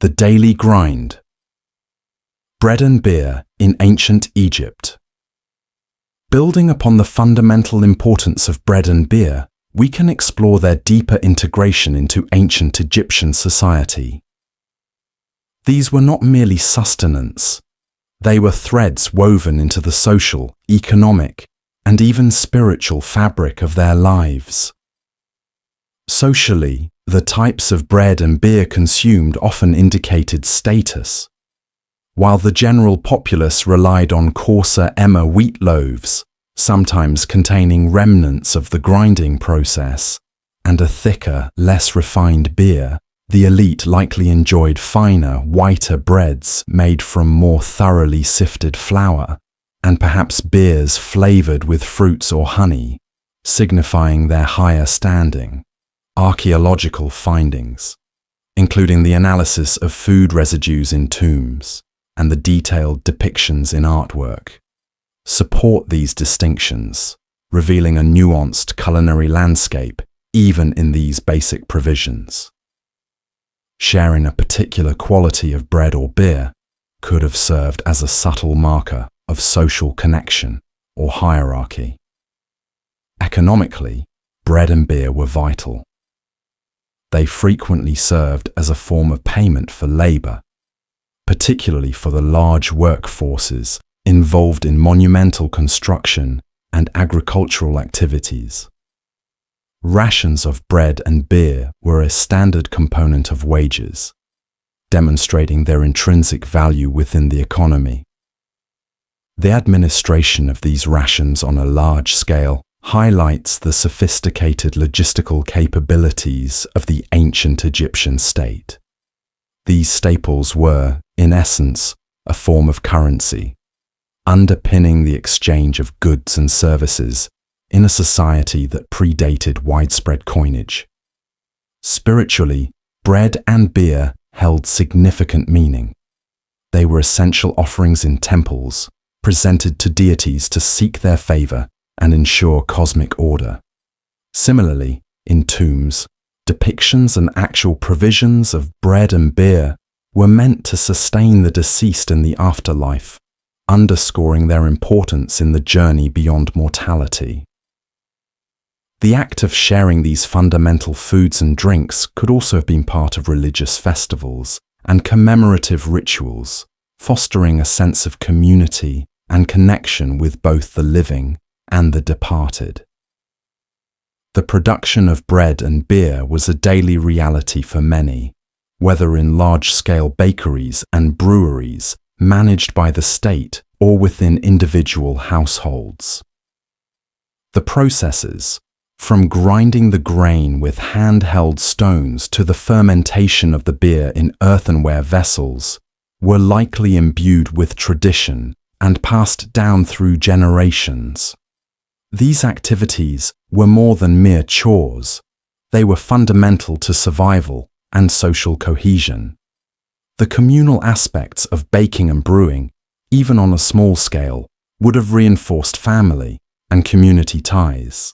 The daily grind. Bread and beer in ancient Egypt. Building upon the fundamental importance of bread and beer, we can explore their deeper integration into ancient Egyptian society. These were not merely sustenance. They were threads woven into the social, economic, and even spiritual fabric of their lives. Socially, the types of bread and beer consumed often indicated status. While the general populace relied on coarser emmer wheat loaves, sometimes containing remnants of the grinding process, and a thicker, less refined beer, the elite likely enjoyed finer, whiter breads made from more thoroughly sifted flour, and perhaps beers flavored with fruits or honey, signifying their higher standing. Archaeological findings, including the analysis of food residues in tombs and the detailed depictions in artwork, support these distinctions, revealing a nuanced culinary landscape even in these basic provisions. Sharing a particular quality of bread or beer could have served as a subtle marker of social connection or hierarchy. Economically, bread and beer were vital. They frequently served as a form of payment for labor, particularly for the large workforces involved in monumental construction and agricultural activities. Rations of bread and beer were a standard component of wages, demonstrating their intrinsic value within the economy. The administration of these rations on a large scale highlights the sophisticated logistical capabilities of the ancient Egyptian state. These staples were, in essence, a form of currency, underpinning the exchange of goods and services in a society that predated widespread coinage. Spiritually, bread and beer held significant meaning. They were essential offerings in temples, presented to deities to seek their favor and ensure cosmic order. Similarly, in tombs, depictions and actual provisions of bread and beer were meant to sustain the deceased in the afterlife, underscoring their importance in the journey beyond mortality. The act of sharing these fundamental foods and drinks could also have been part of religious festivals and commemorative rituals, fostering a sense of community and connection with both the living and the departed. The production of bread and beer was a daily reality for many, whether in large-scale bakeries and breweries managed by the state or within individual households. The processes, from grinding the grain with handheld stones to the fermentation of the beer in earthenware vessels, were likely imbued with tradition and passed down through generations. These activities were more than mere chores. They were fundamental to survival and social cohesion. The communal aspects of baking and brewing, even on a small scale, would have reinforced family and community ties.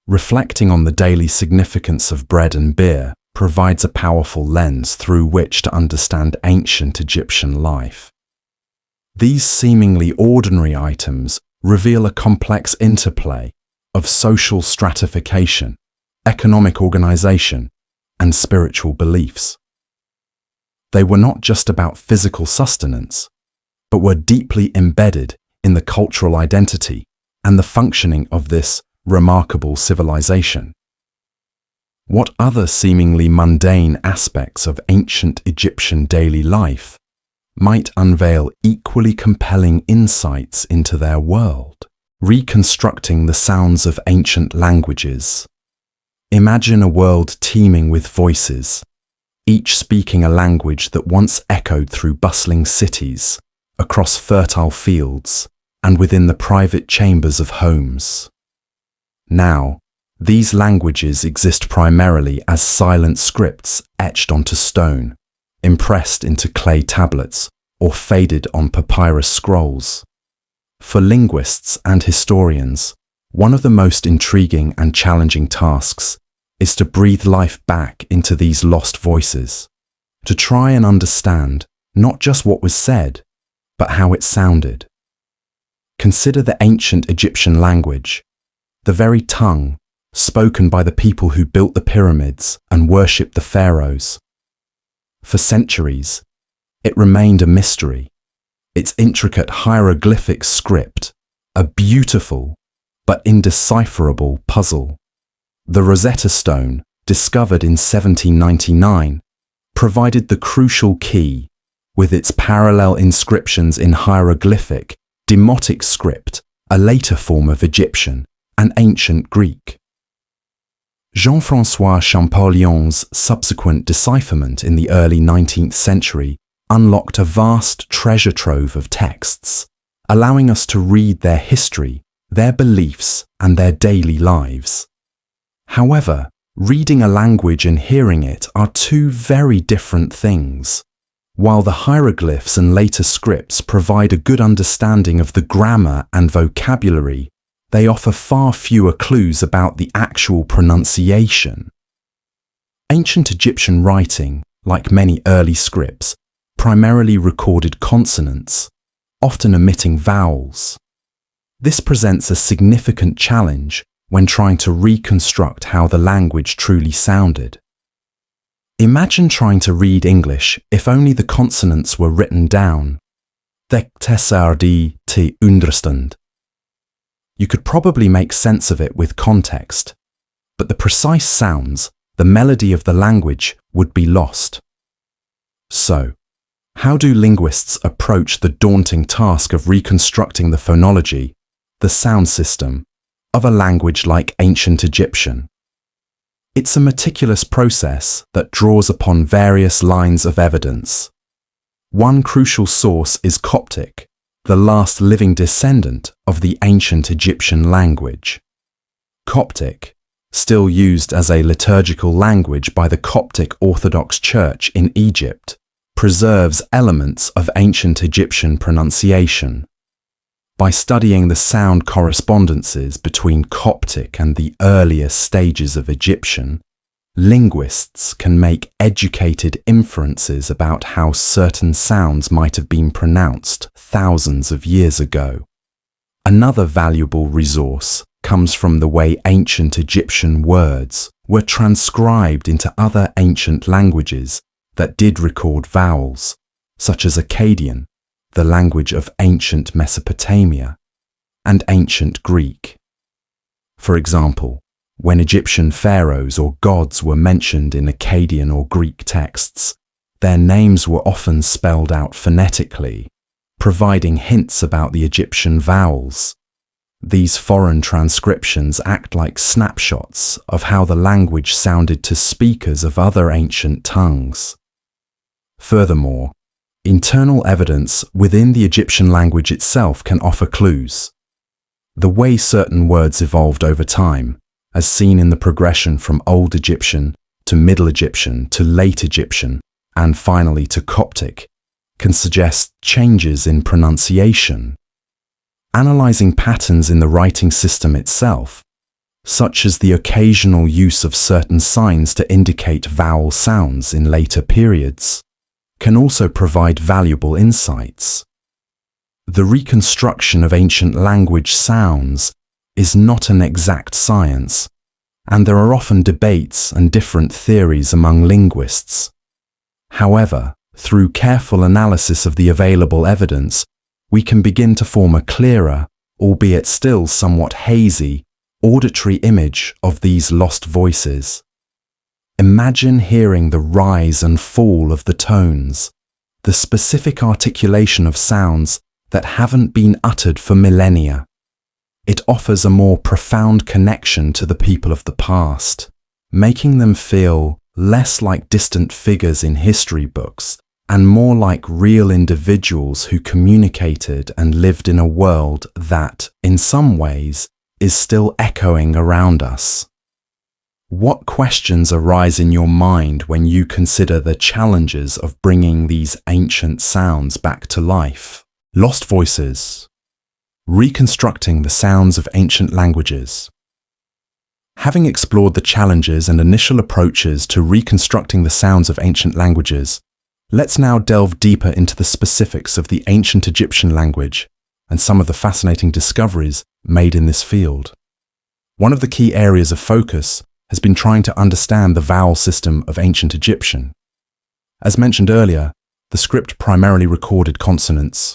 Reflecting on the daily significance of bread and beer provides a powerful lens through which to understand ancient Egyptian life. These seemingly ordinary items reveal a complex interplay of social stratification, economic organization, and spiritual beliefs. They were not just about physical sustenance, but were deeply embedded in the cultural identity and the functioning of this remarkable civilization. What other seemingly mundane aspects of ancient Egyptian daily life might unveil equally compelling insights into their world? Reconstructing the sounds of ancient languages. Imagine a world teeming with voices, each speaking a language that once echoed through bustling cities, across fertile fields, and within the private chambers of homes. Now, these languages exist primarily as silent scripts etched onto stone, impressed into clay tablets, or faded on papyrus scrolls. For linguists and historians, one of the most intriguing and challenging tasks is to breathe life back into these lost voices, to try and understand not just what was said, but how it sounded. Consider the ancient Egyptian language, the very tongue spoken by the people who built the pyramids and worshipped the pharaohs. For centuries, it remained a mystery, its intricate hieroglyphic script, a beautiful but indecipherable puzzle. The Rosetta Stone, discovered in 1799, provided the crucial key with its parallel inscriptions in hieroglyphic, demotic script, a later form of Egyptian and ancient Greek. Jean-François Champollion's subsequent decipherment in the early 19th century unlocked a vast treasure trove of texts, allowing us to read their history, their beliefs, and their daily lives. However, reading a language and hearing it are two very different things. While the hieroglyphs and later scripts provide a good understanding of the grammar and vocabulary, they offer far fewer clues about the actual pronunciation. Ancient Egyptian writing, like many early scripts, primarily recorded consonants, often omitting vowels. This presents a significant challenge when trying to reconstruct how the language truly sounded. Imagine trying to read English if only the consonants were written down. Te understand. You could probably make sense of it with context, but the precise sounds, the melody of the language, would be lost. So, how do linguists approach the daunting task of reconstructing the phonology, the sound system, of a language like ancient Egyptian? It's a meticulous process that draws upon various lines of evidence. One crucial source is Coptic, the last living descendant of the ancient Egyptian language. Coptic, still used as a liturgical language by the Coptic Orthodox Church in Egypt, preserves elements of ancient Egyptian pronunciation. By studying the sound correspondences between Coptic and the earlier stages of Egyptian, linguists can make educated inferences about how certain sounds might have been pronounced thousands of years ago. Another valuable resource comes from the way ancient Egyptian words were transcribed into other ancient languages that did record vowels, such as Akkadian, the language of ancient Mesopotamia, and ancient Greek. For example, when Egyptian pharaohs or gods were mentioned in Akkadian or Greek texts, their names were often spelled out phonetically, providing hints about the Egyptian vowels. These foreign transcriptions act like snapshots of how the language sounded to speakers of other ancient tongues. Furthermore, internal evidence within the Egyptian language itself can offer clues. The way certain words evolved over time, as seen in the progression from Old Egyptian to Middle Egyptian to Late Egyptian, and finally to Coptic, can suggest changes in pronunciation. Analyzing patterns in the writing system itself, such as the occasional use of certain signs to indicate vowel sounds in later periods, can also provide valuable insights. The reconstruction of ancient language sounds is not an exact science, and there are often debates and different theories among linguists. However, through careful analysis of the available evidence, we can begin to form a clearer, albeit still somewhat hazy, auditory image of these lost voices. Imagine hearing the rise and fall of the tones, the specific articulation of sounds that haven't been uttered for millennia. It offers a more profound connection to the people of the past, making them feel less like distant figures in history books and more like real individuals who communicated and lived in a world that, in some ways, is still echoing around us. What questions arise in your mind when you consider the challenges of bringing these ancient sounds back to life? Lost voices. Reconstructing the sounds of ancient languages. Having explored the challenges and initial approaches to reconstructing the sounds of ancient languages, Let's now delve deeper into the specifics of the ancient Egyptian language and some of the fascinating discoveries made in this field. One of the key areas of focus has been trying to understand the vowel system of ancient Egyptian. As mentioned earlier, the script primarily recorded consonants.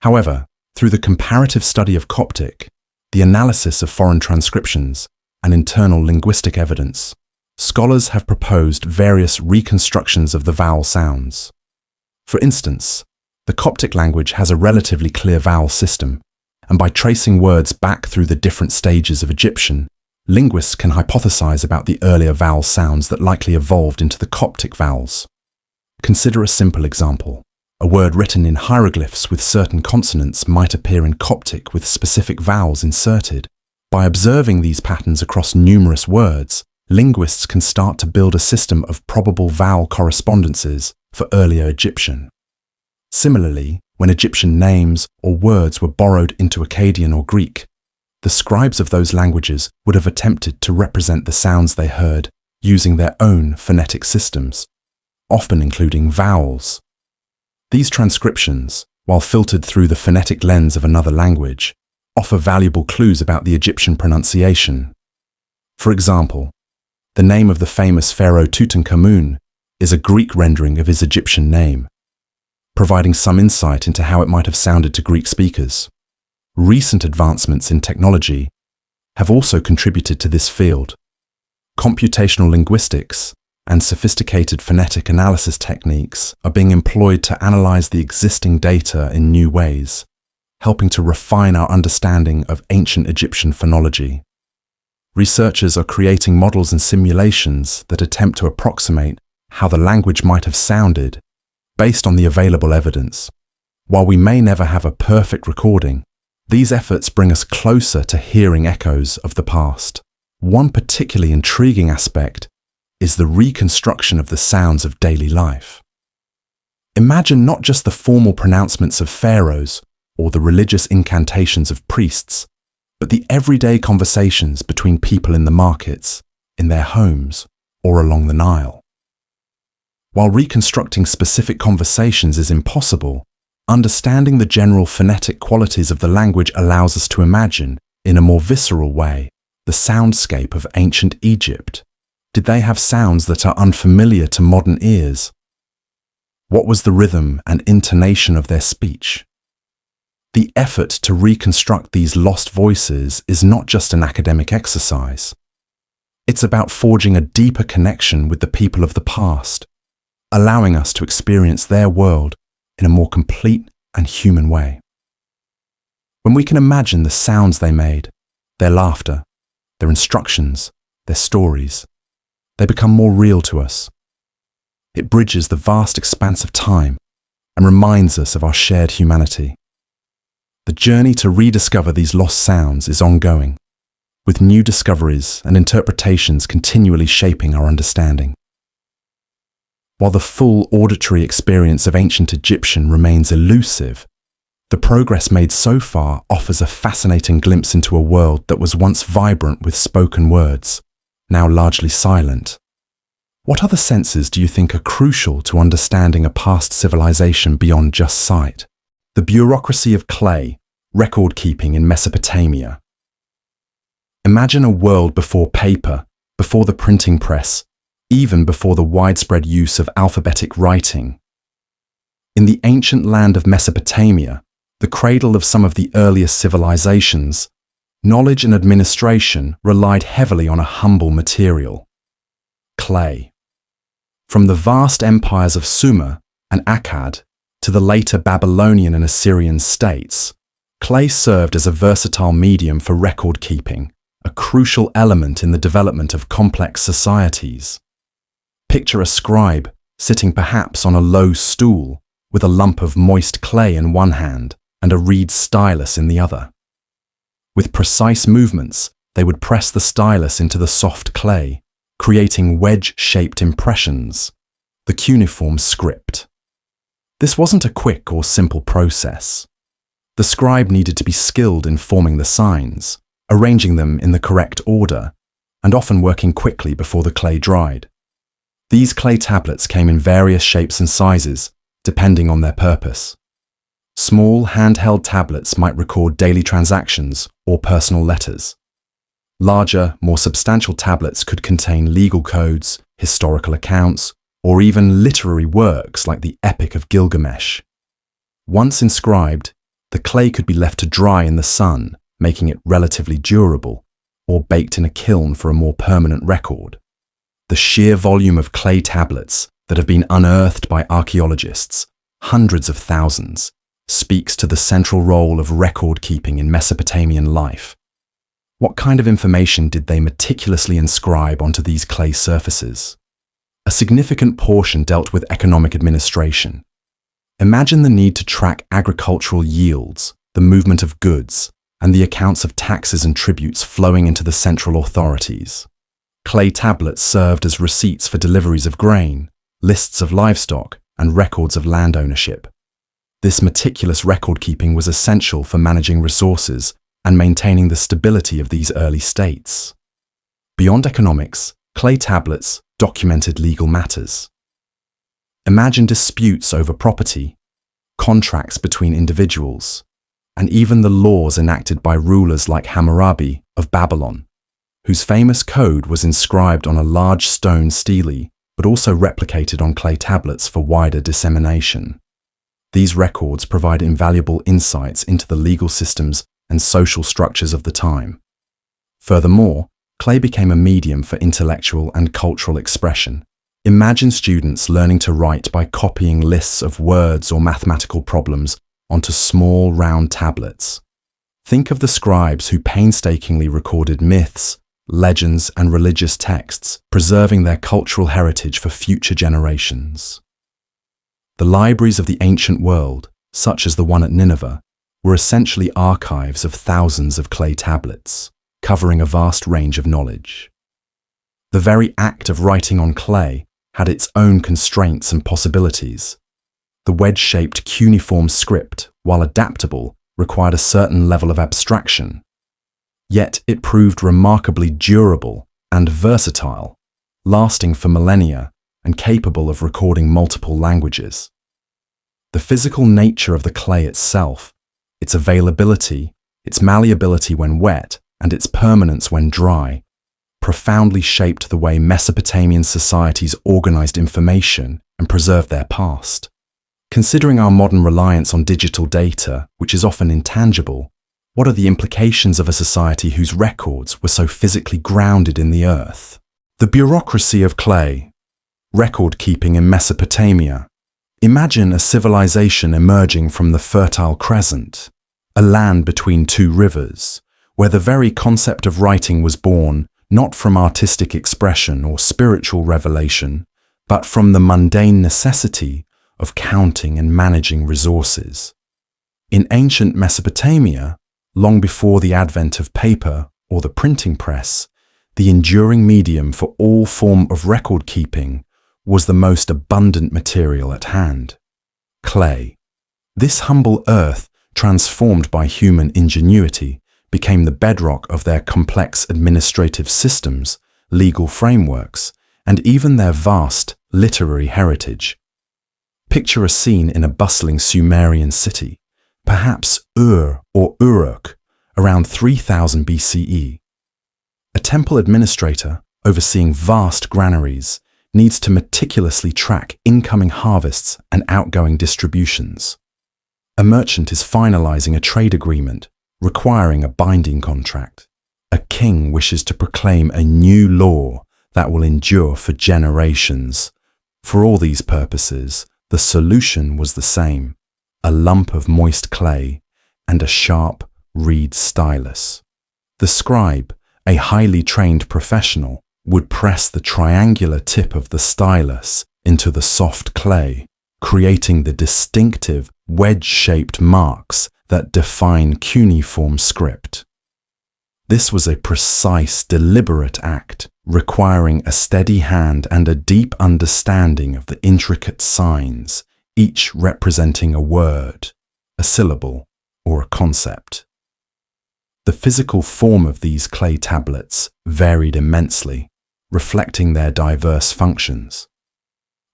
However, through the comparative study of Coptic, the analysis of foreign transcriptions, and internal linguistic evidence, scholars have proposed various reconstructions of the vowel sounds. For instance, the Coptic language has a relatively clear vowel system, and by tracing words back through the different stages of Egyptian, linguists can hypothesize about the earlier vowel sounds that likely evolved into the Coptic vowels. Consider a simple example. A word written in hieroglyphs with certain consonants might appear in Coptic with specific vowels inserted. By observing these patterns across numerous words, linguists can start to build a system of probable vowel correspondences for earlier Egyptian. Similarly, when Egyptian names or words were borrowed into Akkadian or Greek, the scribes of those languages would have attempted to represent the sounds they heard using their own phonetic systems, often including vowels. These transcriptions, while filtered through the phonetic lens of another language, offer valuable clues about the Egyptian pronunciation. For example, the name of the famous pharaoh Tutankhamun is a Greek rendering of his Egyptian name, providing some insight into how it might have sounded to Greek speakers. Recent advancements in technology have also contributed to this field. Computational linguistics and sophisticated phonetic analysis techniques are being employed to analyze the existing data in new ways, helping to refine our understanding of ancient Egyptian phonology. Researchers are creating models and simulations that attempt to approximate how the language might have sounded based on the available evidence. While we may never have a perfect recording, these efforts bring us closer to hearing echoes of the past. One particularly intriguing aspect is the reconstruction of the sounds of daily life. Imagine not just the formal pronouncements of pharaohs or the religious incantations of priests, but the everyday conversations between people in the markets, in their homes, or along the Nile. While reconstructing specific conversations is impossible, understanding the general phonetic qualities of the language allows us to imagine, in a more visceral way, the soundscape of ancient Egypt. Did they have sounds that are unfamiliar to modern ears? What was the rhythm and intonation of their speech? The effort to reconstruct these lost voices is not just an academic exercise. It's about forging a deeper connection with the people of the past, allowing us to experience their world in a more complete and human way. When we can imagine the sounds they made, their laughter, their instructions, their stories, they become more real to us. It bridges the vast expanse of time and reminds us of our shared humanity. The journey to rediscover these lost sounds is ongoing, with new discoveries and interpretations continually shaping our understanding. While the full auditory experience of ancient Egyptian remains elusive, the progress made so far offers a fascinating glimpse into a world that was once vibrant with spoken words, now largely silent. What other senses do you think are crucial to understanding a past civilization beyond just sight? The bureaucracy of clay, record-keeping in Mesopotamia. Imagine a world before paper, before the printing press, even before the widespread use of alphabetic writing. In the ancient land of Mesopotamia, the cradle of some of the earliest civilizations, knowledge and administration relied heavily on a humble material: clay. From the vast empires of Sumer and Akkad to the later Babylonian and Assyrian states, clay served as a versatile medium for record-keeping, a crucial element in the development of complex societies. Picture a scribe sitting perhaps on a low stool with a lump of moist clay in one hand and a reed stylus in the other. With precise movements, they would press the stylus into the soft clay, creating wedge-shaped impressions, the cuneiform script. This wasn't a quick or simple process. The scribe needed to be skilled in forming the signs, arranging them in the correct order, and often working quickly before the clay dried. These clay tablets came in various shapes and sizes, depending on their purpose. Small handheld tablets might record daily transactions or personal letters. Larger, more substantial tablets could contain legal codes, historical accounts, or even literary works like the Epic of Gilgamesh. Once inscribed, the clay could be left to dry in the sun, making it relatively durable, or baked in a kiln for a more permanent record. The sheer volume of clay tablets that have been unearthed by archaeologists, hundreds of thousands, speaks to the central role of record-keeping in Mesopotamian life. What kind of information did they meticulously inscribe onto these clay surfaces? A significant portion dealt with economic administration. Imagine the need to track agricultural yields, the movement of goods, and the accounts of taxes and tributes flowing into the central authorities. Clay tablets served as receipts for deliveries of grain, lists of livestock, and records of land ownership. This meticulous record-keeping was essential for managing resources and maintaining the stability of these early states. Beyond economics, clay tablets documented legal matters. Imagine disputes over property, contracts between individuals, and even the laws enacted by rulers like Hammurabi of Babylon, whose famous code was inscribed on a large stone stele, but also replicated on clay tablets for wider dissemination. These records provide invaluable insights into the legal systems and social structures of the time. Furthermore, clay became a medium for intellectual and cultural expression. Imagine students learning to write by copying lists of words or mathematical problems onto small, round tablets. Think of the scribes who painstakingly recorded myths, legends, and religious texts, preserving their cultural heritage for future generations. The libraries of the ancient world, such as the one at Nineveh, were essentially archives of thousands of clay tablets, covering a vast range of knowledge. The very act of writing on clay had its own constraints and possibilities. The wedge-shaped cuneiform script, while adaptable, required a certain level of abstraction. Yet it proved remarkably durable and versatile, lasting for millennia and capable of recording multiple languages. The physical nature of the clay itself, its availability, its malleability when wet, and its permanence when dry, profoundly shaped the way Mesopotamian societies organized information and preserved their past. Considering our modern reliance on digital data, which is often intangible, what are the implications of a society whose records were so physically grounded in the earth? The bureaucracy of clay. Record-keeping in Mesopotamia. Imagine a civilization emerging from the Fertile Crescent, a land between two rivers, where the very concept of writing was born not from artistic expression or spiritual revelation, but from the mundane necessity of counting and managing resources. In ancient Mesopotamia, long before the advent of paper or the printing press, the enduring medium for all form of record-keeping was the most abundant material at hand: clay. This humble earth, transformed by human ingenuity, became the bedrock of their complex administrative systems, legal frameworks, and even their vast literary heritage. Picture a scene in a bustling Sumerian city, perhaps Ur or Uruk, around 3000 BCE. A temple administrator, overseeing vast granaries, needs to meticulously track incoming harvests and outgoing distributions. A merchant is finalizing a trade agreement, requiring a binding contract. A king wishes to proclaim a new law that will endure for generations. For all these purposes, the solution was the same: a lump of moist clay and a sharp reed stylus. The scribe, a highly trained professional, would press the triangular tip of the stylus into the soft clay, creating the distinctive wedge-shaped marks that define cuneiform script. This was a precise, deliberate act, requiring a steady hand and a deep understanding of the intricate signs, each representing a word, a syllable, or a concept. The physical form of these clay tablets varied immensely, reflecting their diverse functions.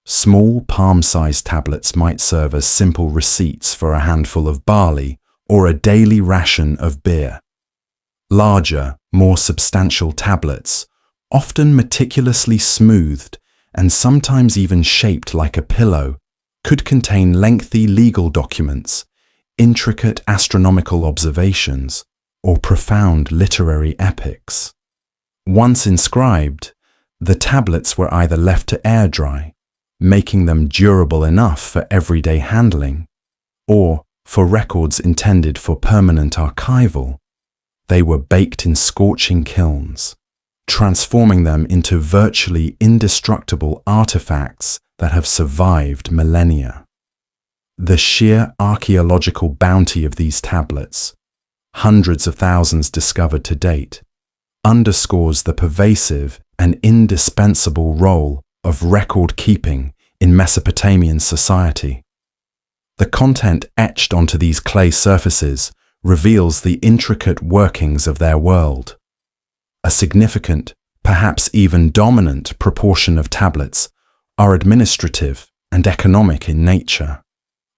Small palm-sized tablets might serve as simple receipts for a handful of barley or a daily ration of beer. Larger, more substantial tablets, often meticulously smoothed and sometimes even shaped like a pillow, could contain lengthy legal documents, intricate astronomical observations, or profound literary epics. Once inscribed, the tablets were either left to air dry, making them durable enough for everyday handling, or, for records intended for permanent archival, they were baked in scorching kilns, transforming them into virtually indestructible artifacts that have survived millennia. The sheer archaeological bounty of these tablets, hundreds of thousands discovered to date, underscores the pervasive and indispensable role of record keeping in Mesopotamian society. The content etched onto these clay surfaces reveals the intricate workings of their world. A significant, perhaps even dominant proportion of tablets are administrative and economic in nature.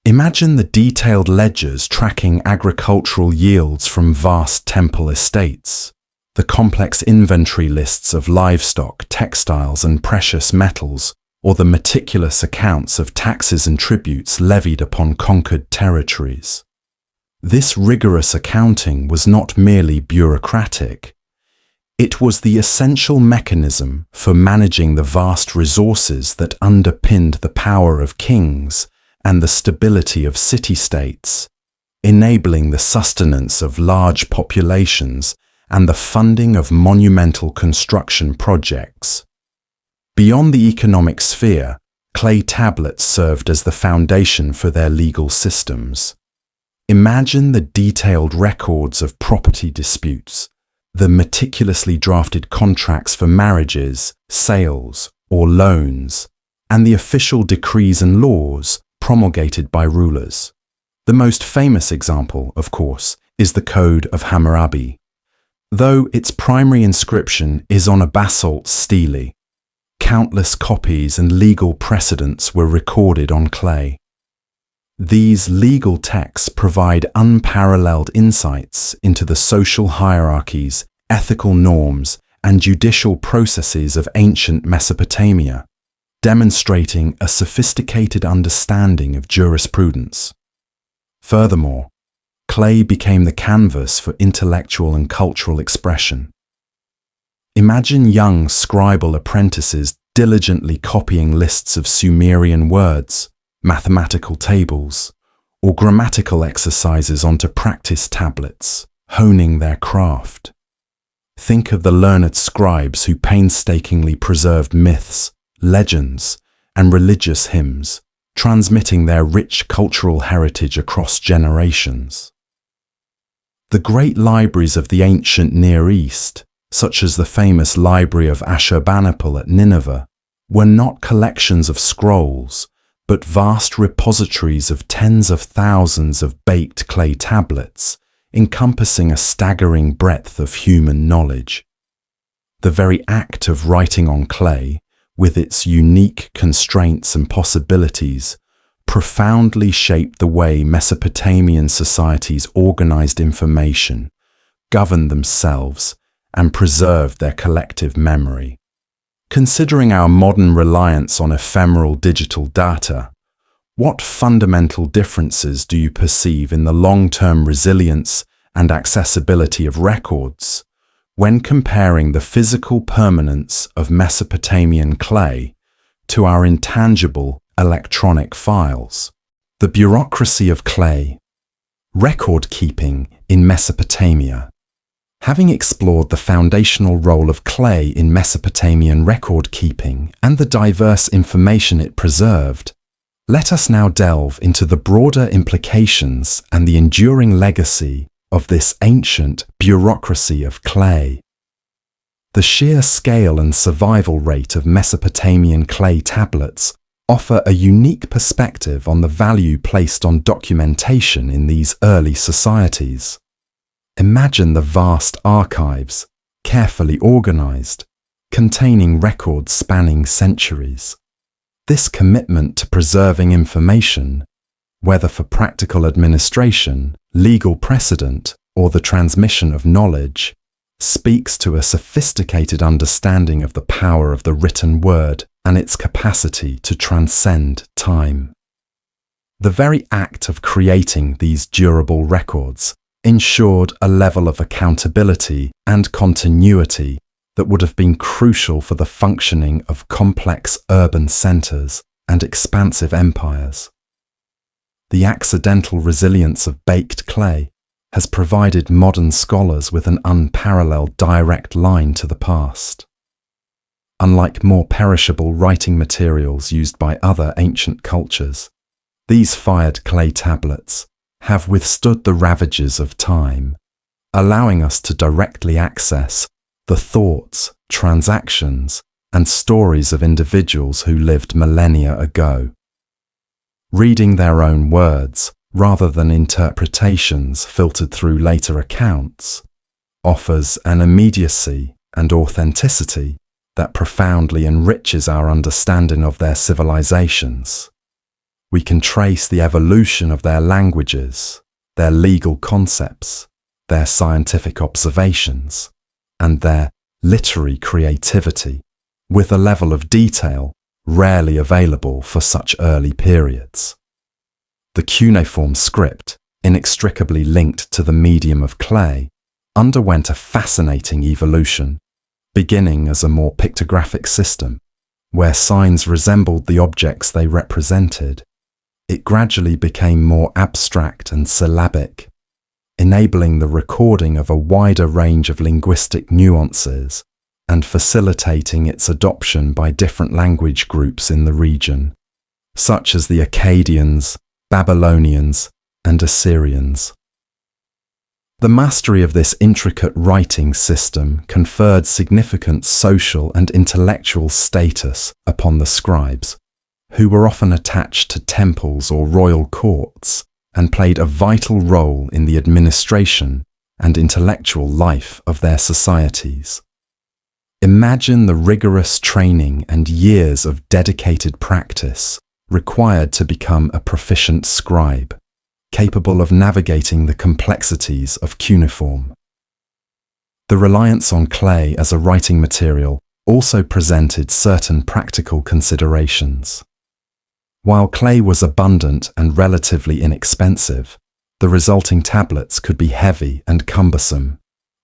Imagine the detailed ledgers tracking agricultural yields from vast temple estates, the complex inventory lists of livestock, textiles, and precious metals, or the meticulous accounts of taxes and tributes levied upon conquered territories. This rigorous accounting was not merely bureaucratic. It was the essential mechanism for managing the vast resources that underpinned the power of kings and the stability of city-states, enabling the sustenance of large populations and the funding of monumental construction projects. Beyond the economic sphere, clay tablets served as the foundation for their legal systems. Imagine the detailed records of property disputes, the meticulously drafted contracts for marriages, sales, or loans, and the official decrees and laws promulgated by rulers. The most famous example, of course, is the Code of Hammurabi. Though its primary inscription is on a basalt stele, countless copies and legal precedents were recorded on clay. These legal texts provide unparalleled insights into the social hierarchies, ethical norms, and judicial processes of ancient Mesopotamia, demonstrating a sophisticated understanding of jurisprudence. Furthermore, clay became the canvas for intellectual and cultural expression. Imagine young scribal apprentices diligently copying lists of Sumerian words, mathematical tables, or grammatical exercises onto practice tablets, honing their craft. Think of the learned scribes who painstakingly preserved myths, legends, and religious hymns, transmitting their rich cultural heritage across generations. The great libraries of the ancient Near East, such as the famous Library of Ashurbanipal at Nineveh, were not collections of scrolls, but vast repositories of tens of thousands of baked clay tablets, encompassing a staggering breadth of human knowledge. The very act of writing on clay, with its unique constraints and possibilities, profoundly shaped the way Mesopotamian societies organized information, governed themselves, and preserved their collective memory. Considering our modern reliance on ephemeral digital data, what fundamental differences do you perceive in the long-term resilience and accessibility of records when comparing the physical permanence of Mesopotamian clay to our intangible electronic files? The bureaucracy of clay. Record keeping in Mesopotamia. Having explored the foundational role of clay in Mesopotamian record keeping and the diverse information it preserved, let us now delve into the broader implications and the enduring legacy of this ancient bureaucracy of clay. The sheer scale and survival rate of Mesopotamian clay tablets offer a unique perspective on the value placed on documentation in these early societies. Imagine the vast archives, carefully organized, containing records spanning centuries. This commitment to preserving information, whether for practical administration, legal precedent, or the transmission of knowledge, speaks to a sophisticated understanding of the power of the written word and its capacity to transcend time. The very act of creating these durable records ensured a level of accountability and continuity that would have been crucial for the functioning of complex urban centers and expansive empires. The accidental resilience of baked clay has provided modern scholars with an unparalleled direct line to the past. Unlike more perishable writing materials used by other ancient cultures, these fired clay tablets have withstood the ravages of time, allowing us to directly access the thoughts, transactions, and stories of individuals who lived millennia ago. Reading their own words, rather than interpretations filtered through later accounts, offers an immediacy and authenticity that profoundly enriches our understanding of their civilizations. We can trace the evolution of their languages, their legal concepts, their scientific observations, and their literary creativity with a level of detail rarely available for such early periods. The cuneiform script, inextricably linked to the medium of clay, underwent a fascinating evolution, beginning as a more pictographic system, where signs resembled the objects they represented. It gradually became more abstract and syllabic, enabling the recording of a wider range of linguistic nuances and facilitating its adoption by different language groups in the region, such as the Akkadians, Babylonians, and Assyrians. The mastery of this intricate writing system conferred significant social and intellectual status upon the scribes, who were often attached to temples or royal courts and played a vital role in the administration and intellectual life of their societies. Imagine the rigorous training and years of dedicated practice required to become a proficient scribe, capable of navigating the complexities of cuneiform. The reliance on clay as a writing material also presented certain practical considerations. While clay was abundant and relatively inexpensive, the resulting tablets could be heavy and cumbersome,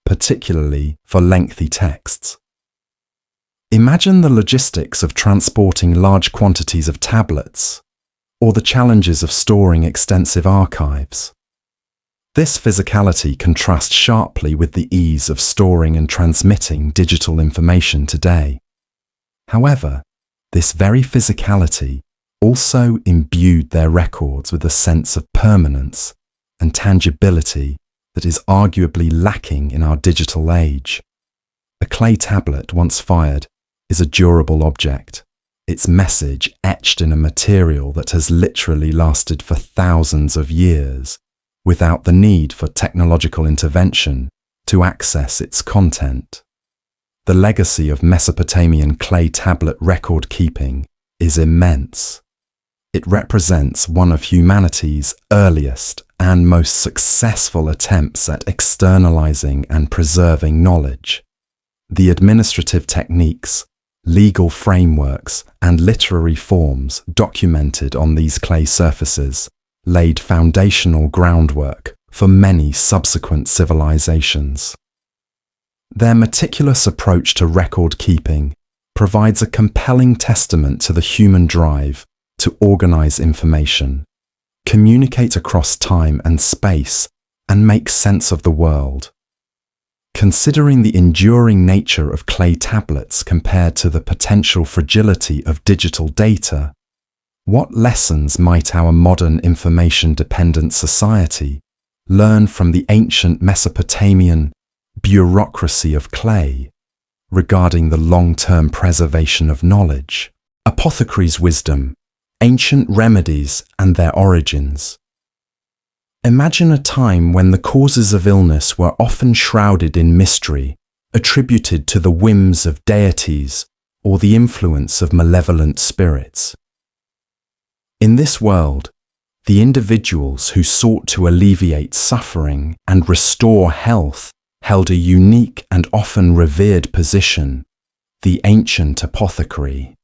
particularly for lengthy texts. Imagine the logistics of transporting large quantities of tablets, or the challenges of storing extensive archives. This physicality contrasts sharply with the ease of storing and transmitting digital information today. However, this very physicality also imbued their records with a sense of permanence and tangibility that is arguably lacking in our digital age. A clay tablet, once fired, is a durable object, its message etched in a material that has literally lasted for thousands of years, without the need for technological intervention to access its content. The legacy of Mesopotamian clay tablet record keeping is immense. It represents one of humanity's earliest and most successful attempts at externalizing and preserving knowledge. The administrative techniques, legal frameworks, and literary forms documented on these clay surfaces laid foundational groundwork for many subsequent civilizations. Their meticulous approach to record keeping provides a compelling testament to the human drive to organize information, communicate across time and space, and make sense of the world. Considering the enduring nature of clay tablets compared to the potential fragility of digital data, what lessons might our modern information-dependent society learn from the ancient Mesopotamian bureaucracy of clay regarding the long-term preservation of knowledge? Apothecaries' wisdom, ancient remedies and their origins. Imagine a time when the causes of illness were often shrouded in mystery, attributed to the whims of deities or the influence of malevolent spirits. In this world, the individuals who sought to alleviate suffering and restore health held a unique and often revered position, the ancient apothecary.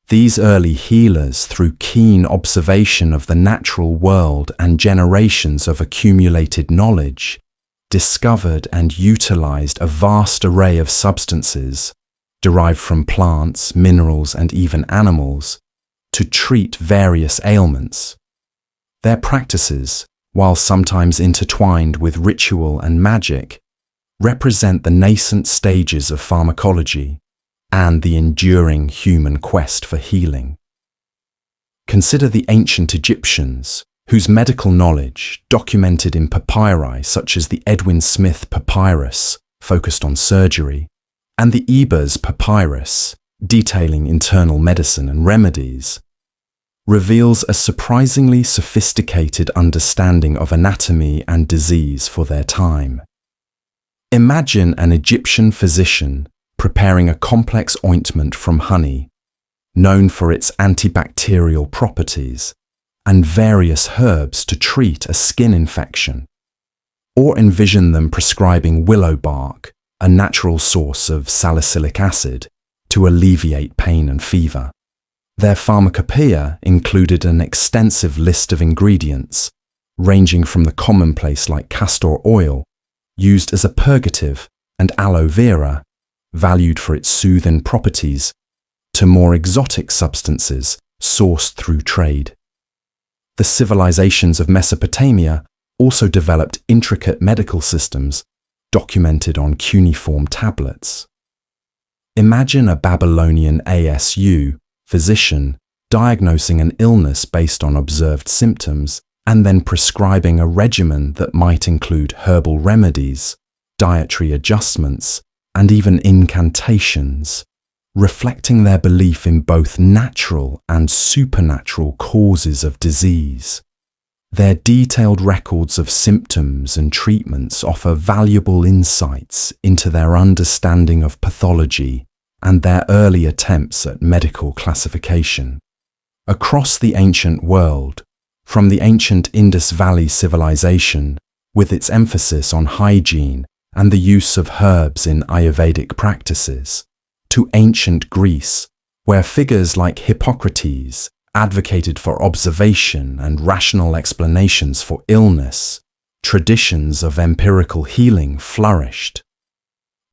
These early healers, through keen observation of the natural world and generations of accumulated knowledge, discovered and utilized a vast array of substances, derived from plants, minerals, and even animals, to treat various ailments. Their practices, while sometimes intertwined with ritual and magic, represent the nascent stages of pharmacology and the enduring human quest for healing. Consider the ancient Egyptians, whose medical knowledge, documented in papyri such as the Edwin Smith papyrus, focused on surgery, and the Ebers papyrus, detailing internal medicine and remedies, reveals a surprisingly sophisticated understanding of anatomy and disease for their time. Imagine an Egyptian physician preparing a complex ointment from honey, known for its antibacterial properties, and various herbs to treat a skin infection. Or envision them prescribing willow bark, a natural source of salicylic acid, to alleviate pain and fever. Their pharmacopoeia included an extensive list of ingredients, ranging from the commonplace like castor oil, used as a purgative, and aloe vera, valued for its soothing properties, to more exotic substances sourced through trade. The civilizations of Mesopotamia also developed intricate medical systems documented on cuneiform tablets. Imagine a Babylonian ASU physician diagnosing an illness based on observed symptoms and then prescribing a regimen that might include herbal remedies, dietary adjustments, and even incantations, reflecting their belief in both natural and supernatural causes of disease. Their detailed records of symptoms and treatments offer valuable insights into their understanding of pathology and their early attempts at medical classification. Across the ancient world, from the ancient Indus Valley civilization, with its emphasis on hygiene and the use of herbs in Ayurvedic practices, to ancient Greece, where figures like Hippocrates advocated for observation and rational explanations for illness, traditions of empirical healing flourished.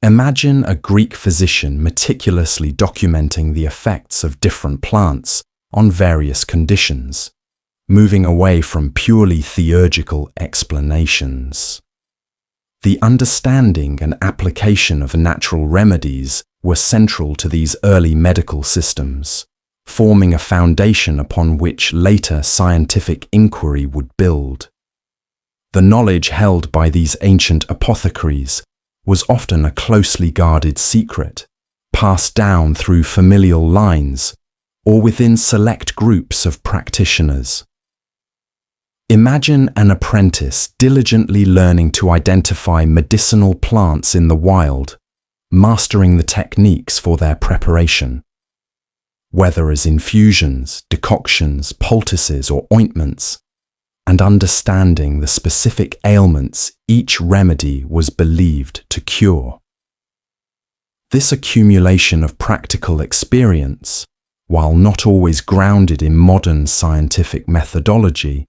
Imagine a Greek physician meticulously documenting the effects of different plants on various conditions, moving away from purely theurgical explanations. The understanding and application of natural remedies were central to these early medical systems, forming a foundation upon which later scientific inquiry would build. The knowledge held by these ancient apothecaries was often a closely guarded secret, passed down through familial lines or within select groups of practitioners. Imagine an apprentice diligently learning to identify medicinal plants in the wild, mastering the techniques for their preparation. Whether as infusions, decoctions, poultices, or ointments, and understanding the specific ailments each remedy was believed to cure. This accumulation of practical experience, while not always grounded in modern scientific methodology,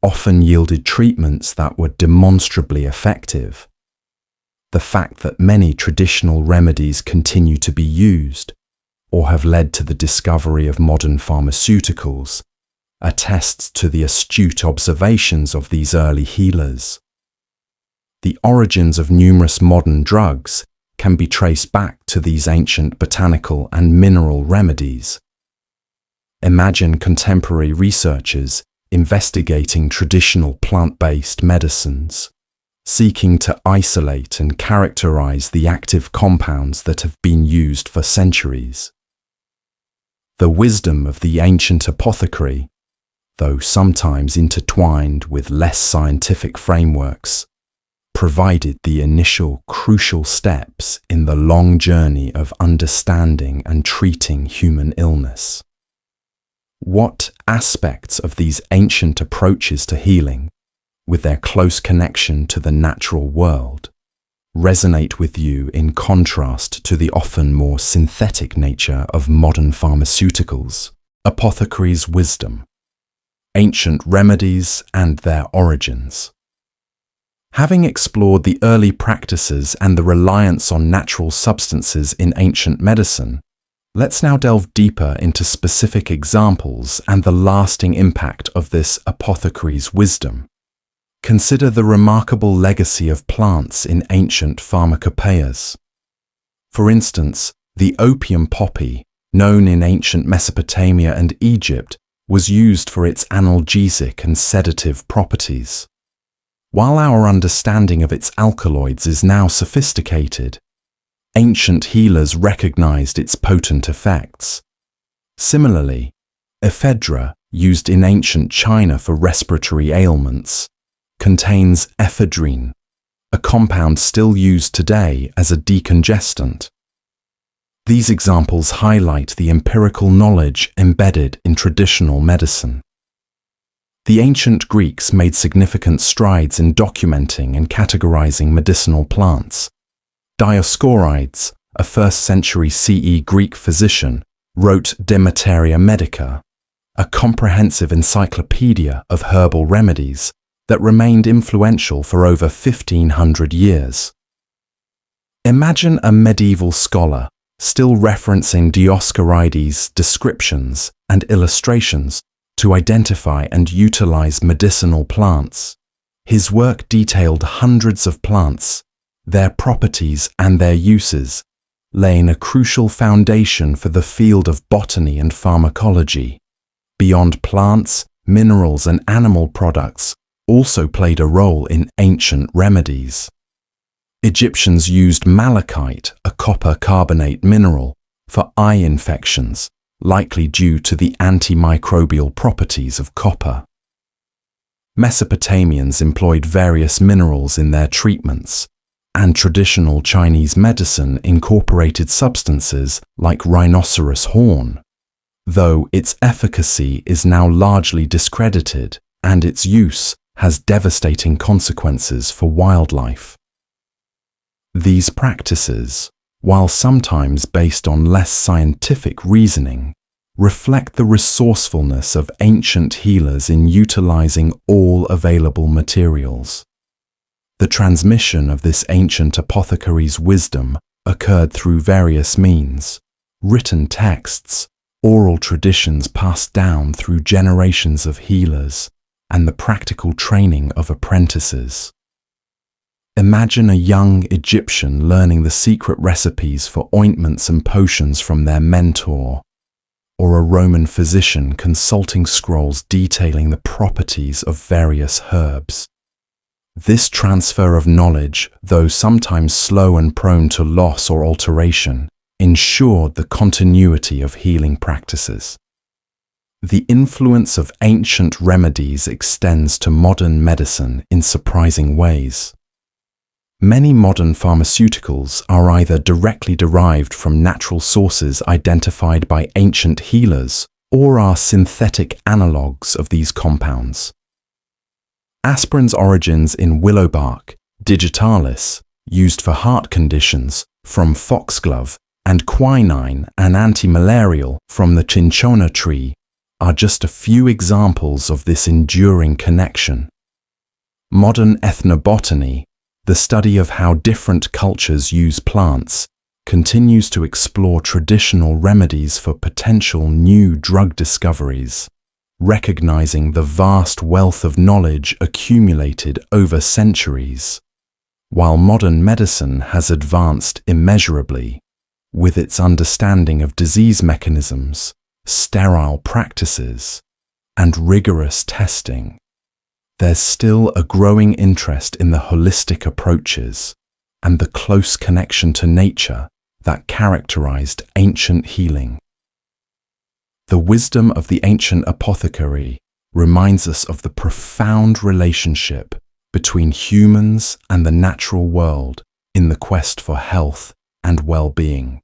often yielded treatments that were demonstrably effective. The fact that many traditional remedies continue to be used, or have led to the discovery of modern pharmaceuticals, attests to the astute observations of these early healers. The origins of numerous modern drugs can be traced back to these ancient botanical and mineral remedies. Imagine contemporary researchers investigating traditional plant-based medicines, seeking to isolate and characterize the active compounds that have been used for centuries. The wisdom of the ancient apothecary, though sometimes intertwined with less scientific frameworks, provided the initial crucial steps in the long journey of understanding and treating human illness. What aspects of these ancient approaches to healing, with their close connection to the natural world, resonate with you in contrast to the often more synthetic nature of modern pharmaceuticals? Apothecaries' wisdom, ancient remedies and their origins. Having explored the early practices and the reliance on natural substances in ancient medicine, let's now delve deeper into specific examples and the lasting impact of this apothecaries' wisdom. Consider the remarkable legacy of plants in ancient pharmacopoeias. For instance, the opium poppy, known in ancient Mesopotamia and Egypt, was used for its analgesic and sedative properties. While our understanding of its alkaloids is now sophisticated, ancient healers recognized its potent effects. Similarly, ephedra, used in ancient China for respiratory ailments, contains ephedrine, a compound still used today as a decongestant. These examples highlight the empirical knowledge embedded in traditional medicine. The ancient Greeks made significant strides in documenting and categorizing medicinal plants. Dioscorides, a 1st century CE Greek physician, wrote De Materia Medica, a comprehensive encyclopedia of herbal remedies that remained influential for over 1,500 years. Imagine a medieval scholar still referencing Dioscorides' descriptions and illustrations to identify and utilize medicinal plants. His work detailed hundreds of plants, their properties and their uses, laying a crucial foundation for the field of botany and pharmacology. Beyond plants, minerals and animal products also played a role in ancient remedies. Egyptians used malachite, a copper carbonate mineral, for eye infections, likely due to the antimicrobial properties of copper. Mesopotamians employed various minerals in their treatments, and traditional Chinese medicine incorporated substances like rhinoceros horn, though its efficacy is now largely discredited and its use has devastating consequences for wildlife. These practices, while sometimes based on less scientific reasoning, reflect the resourcefulness of ancient healers in utilizing all available materials. The transmission of this ancient apothecaries' wisdom occurred through various means: written texts, oral traditions passed down through generations of healers, and the practical training of apprentices. Imagine a young Egyptian learning the secret recipes for ointments and potions from their mentor, or a Roman physician consulting scrolls detailing the properties of various herbs. This transfer of knowledge, though sometimes slow and prone to loss or alteration, ensured the continuity of healing practices. The influence of ancient remedies extends to modern medicine in surprising ways. Many modern pharmaceuticals are either directly derived from natural sources identified by ancient healers or are synthetic analogues of these compounds. Aspirin's origins in willow bark, digitalis, used for heart conditions, from foxglove, and quinine, an antimalarial, from the cinchona tree, are just a few examples of this enduring connection. Modern ethnobotany, the study of how different cultures use plants, continues to explore traditional remedies for potential new drug discoveries, recognizing the vast wealth of knowledge accumulated over centuries. While modern medicine has advanced immeasurably, with its understanding of disease mechanisms, sterile practices, and rigorous testing, there's still a growing interest in the holistic approaches and the close connection to nature that characterized ancient healing. The wisdom of the ancient apothecary reminds us of the profound relationship between humans and the natural world in the quest for health and well-being.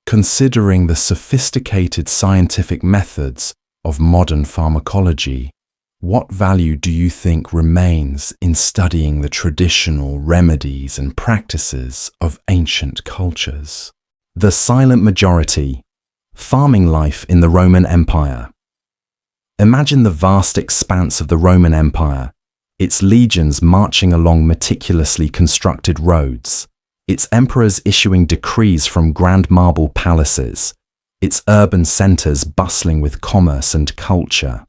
Considering the sophisticated scientific methods of modern pharmacology, what value do you think remains in studying the traditional remedies and practices of ancient cultures? The silent majority, farming life in the Roman Empire. Imagine the vast expanse of the Roman Empire, its legions marching along meticulously constructed roads, its emperors issuing decrees from grand marble palaces, its urban centers bustling with commerce and culture.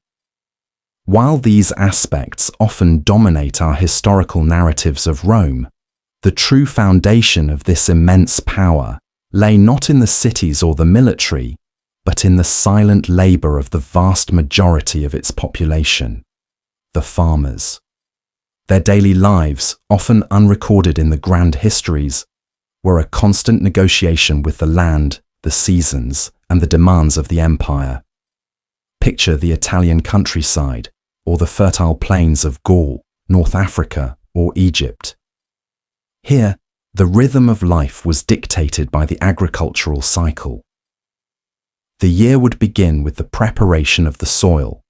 While these aspects often dominate our historical narratives of Rome, the true foundation of this immense power lay not in the cities or the military, but in the silent labor of the vast majority of its population, the farmers. Their daily lives, often unrecorded in the grand histories, were a constant negotiation with the land, the seasons, and the demands of the empire. Picture the Italian countryside, or the fertile plains of Gaul, North Africa, or Egypt. Here, the rhythm of life was dictated by the agricultural cycle. The year would begin with the preparation of the soil,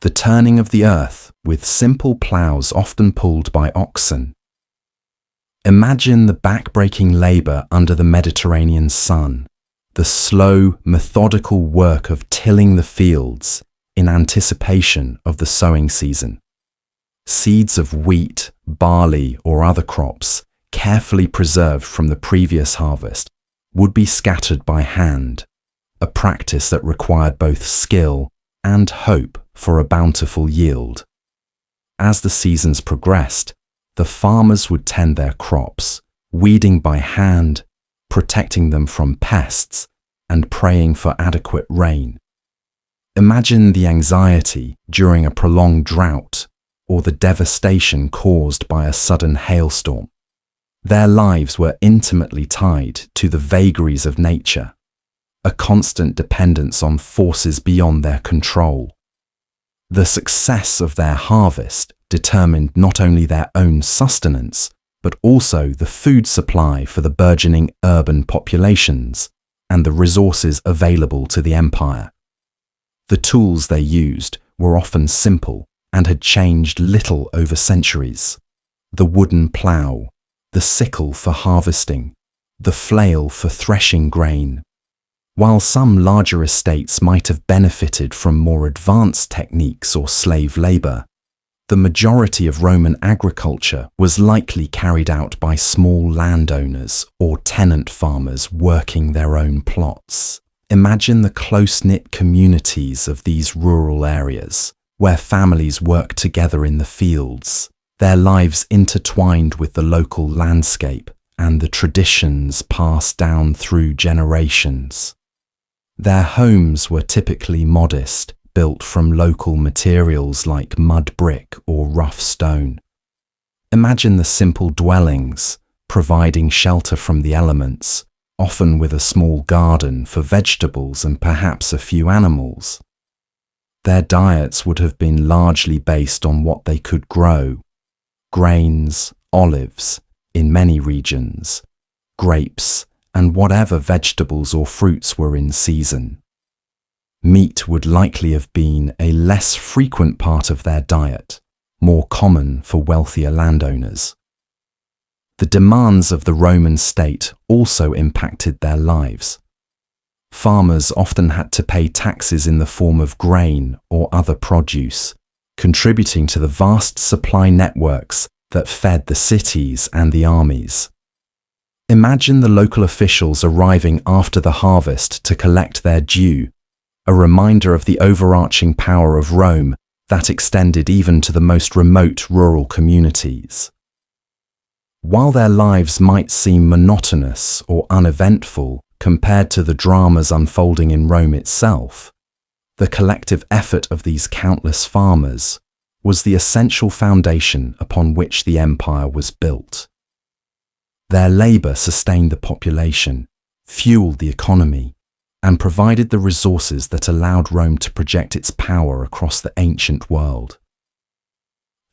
the turning of the earth with simple ploughs often pulled by oxen. Imagine the back-breaking labor under the Mediterranean sun, the slow, methodical work of tilling the fields in anticipation of the sowing season. Seeds of wheat, barley, or other crops, carefully preserved from the previous harvest, would be scattered by hand, a practice that required both skill and hope for a bountiful yield. As the seasons progressed, the farmers would tend their crops, weeding by hand, protecting them from pests, and praying for adequate rain. Imagine the anxiety during a prolonged drought or the devastation caused by a sudden hailstorm. Their lives were intimately tied to the vagaries of nature, a constant dependence on forces beyond their control. The success of their harvest determined not only their own sustenance, but also the food supply for the burgeoning urban populations and the resources available to the empire. The tools they used were often simple and had changed little over centuries. The wooden plough, the sickle for harvesting, the flail for threshing grain. While some larger estates might have benefited from more advanced techniques or slave labor, the majority of Roman agriculture was likely carried out by small landowners or tenant farmers working their own plots. Imagine the close-knit communities of these rural areas, where families work together in the fields, their lives intertwined with the local landscape and the traditions passed down through generations. Their homes were typically modest, built from local materials like mud brick or rough stone. Imagine the simple dwellings, providing shelter from the elements, often with a small garden for vegetables and perhaps a few animals. Their diets would have been largely based on what they could grow: grains, olives, in many regions, grapes, and whatever vegetables or fruits were in season. Meat would likely have been a less frequent part of their diet, more common for wealthier landowners. The demands of the Roman state also impacted their lives. Farmers often had to pay taxes in the form of grain or other produce, contributing to the vast supply networks that fed the cities and the armies. Imagine the local officials arriving after the harvest to collect their due, a reminder of the overarching power of Rome that extended even to the most remote rural communities. While their lives might seem monotonous or uneventful compared to the dramas unfolding in Rome itself, the collective effort of these countless farmers was the essential foundation upon which the empire was built. Their labor sustained the population, fueled the economy, and provided the resources that allowed Rome to project its power across the ancient world.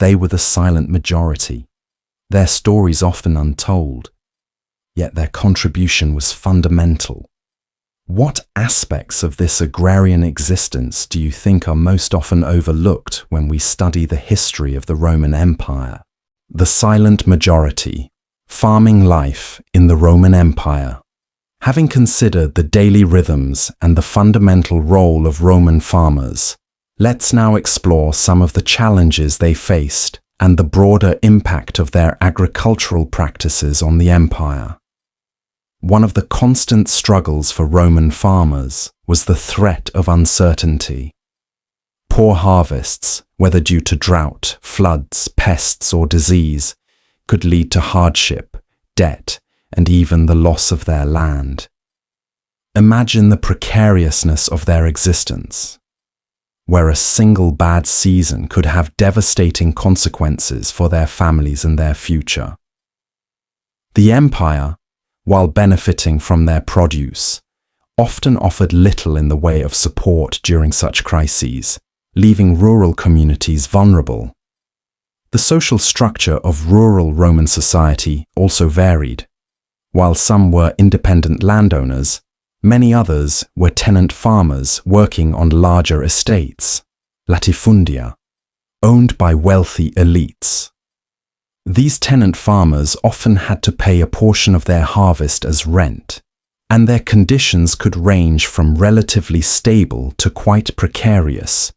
They were the silent majority, their stories often untold, yet their contribution was fundamental. What aspects of this agrarian existence do you think are most often overlooked when we study the history of the Roman Empire? The silent majority, farming life in the Roman Empire. Having considered the daily rhythms and the fundamental role of Roman farmers, let's now explore some of the challenges they faced and the broader impact of their agricultural practices on the empire. One of the constant struggles for Roman farmers was the threat of uncertainty. Poor harvests, whether due to drought, floods, pests, or disease, could lead to hardship, debt, and even the loss of their land. Imagine the precariousness of their existence, where a single bad season could have devastating consequences for their families and their future. The empire, while benefiting from their produce, often offered little in the way of support during such crises, leaving rural communities vulnerable. The social structure of rural Roman society also varied. While some were independent landowners, many others were tenant farmers working on larger estates, latifundia, owned by wealthy elites. These tenant farmers often had to pay a portion of their harvest as rent, and their conditions could range from relatively stable to quite precarious,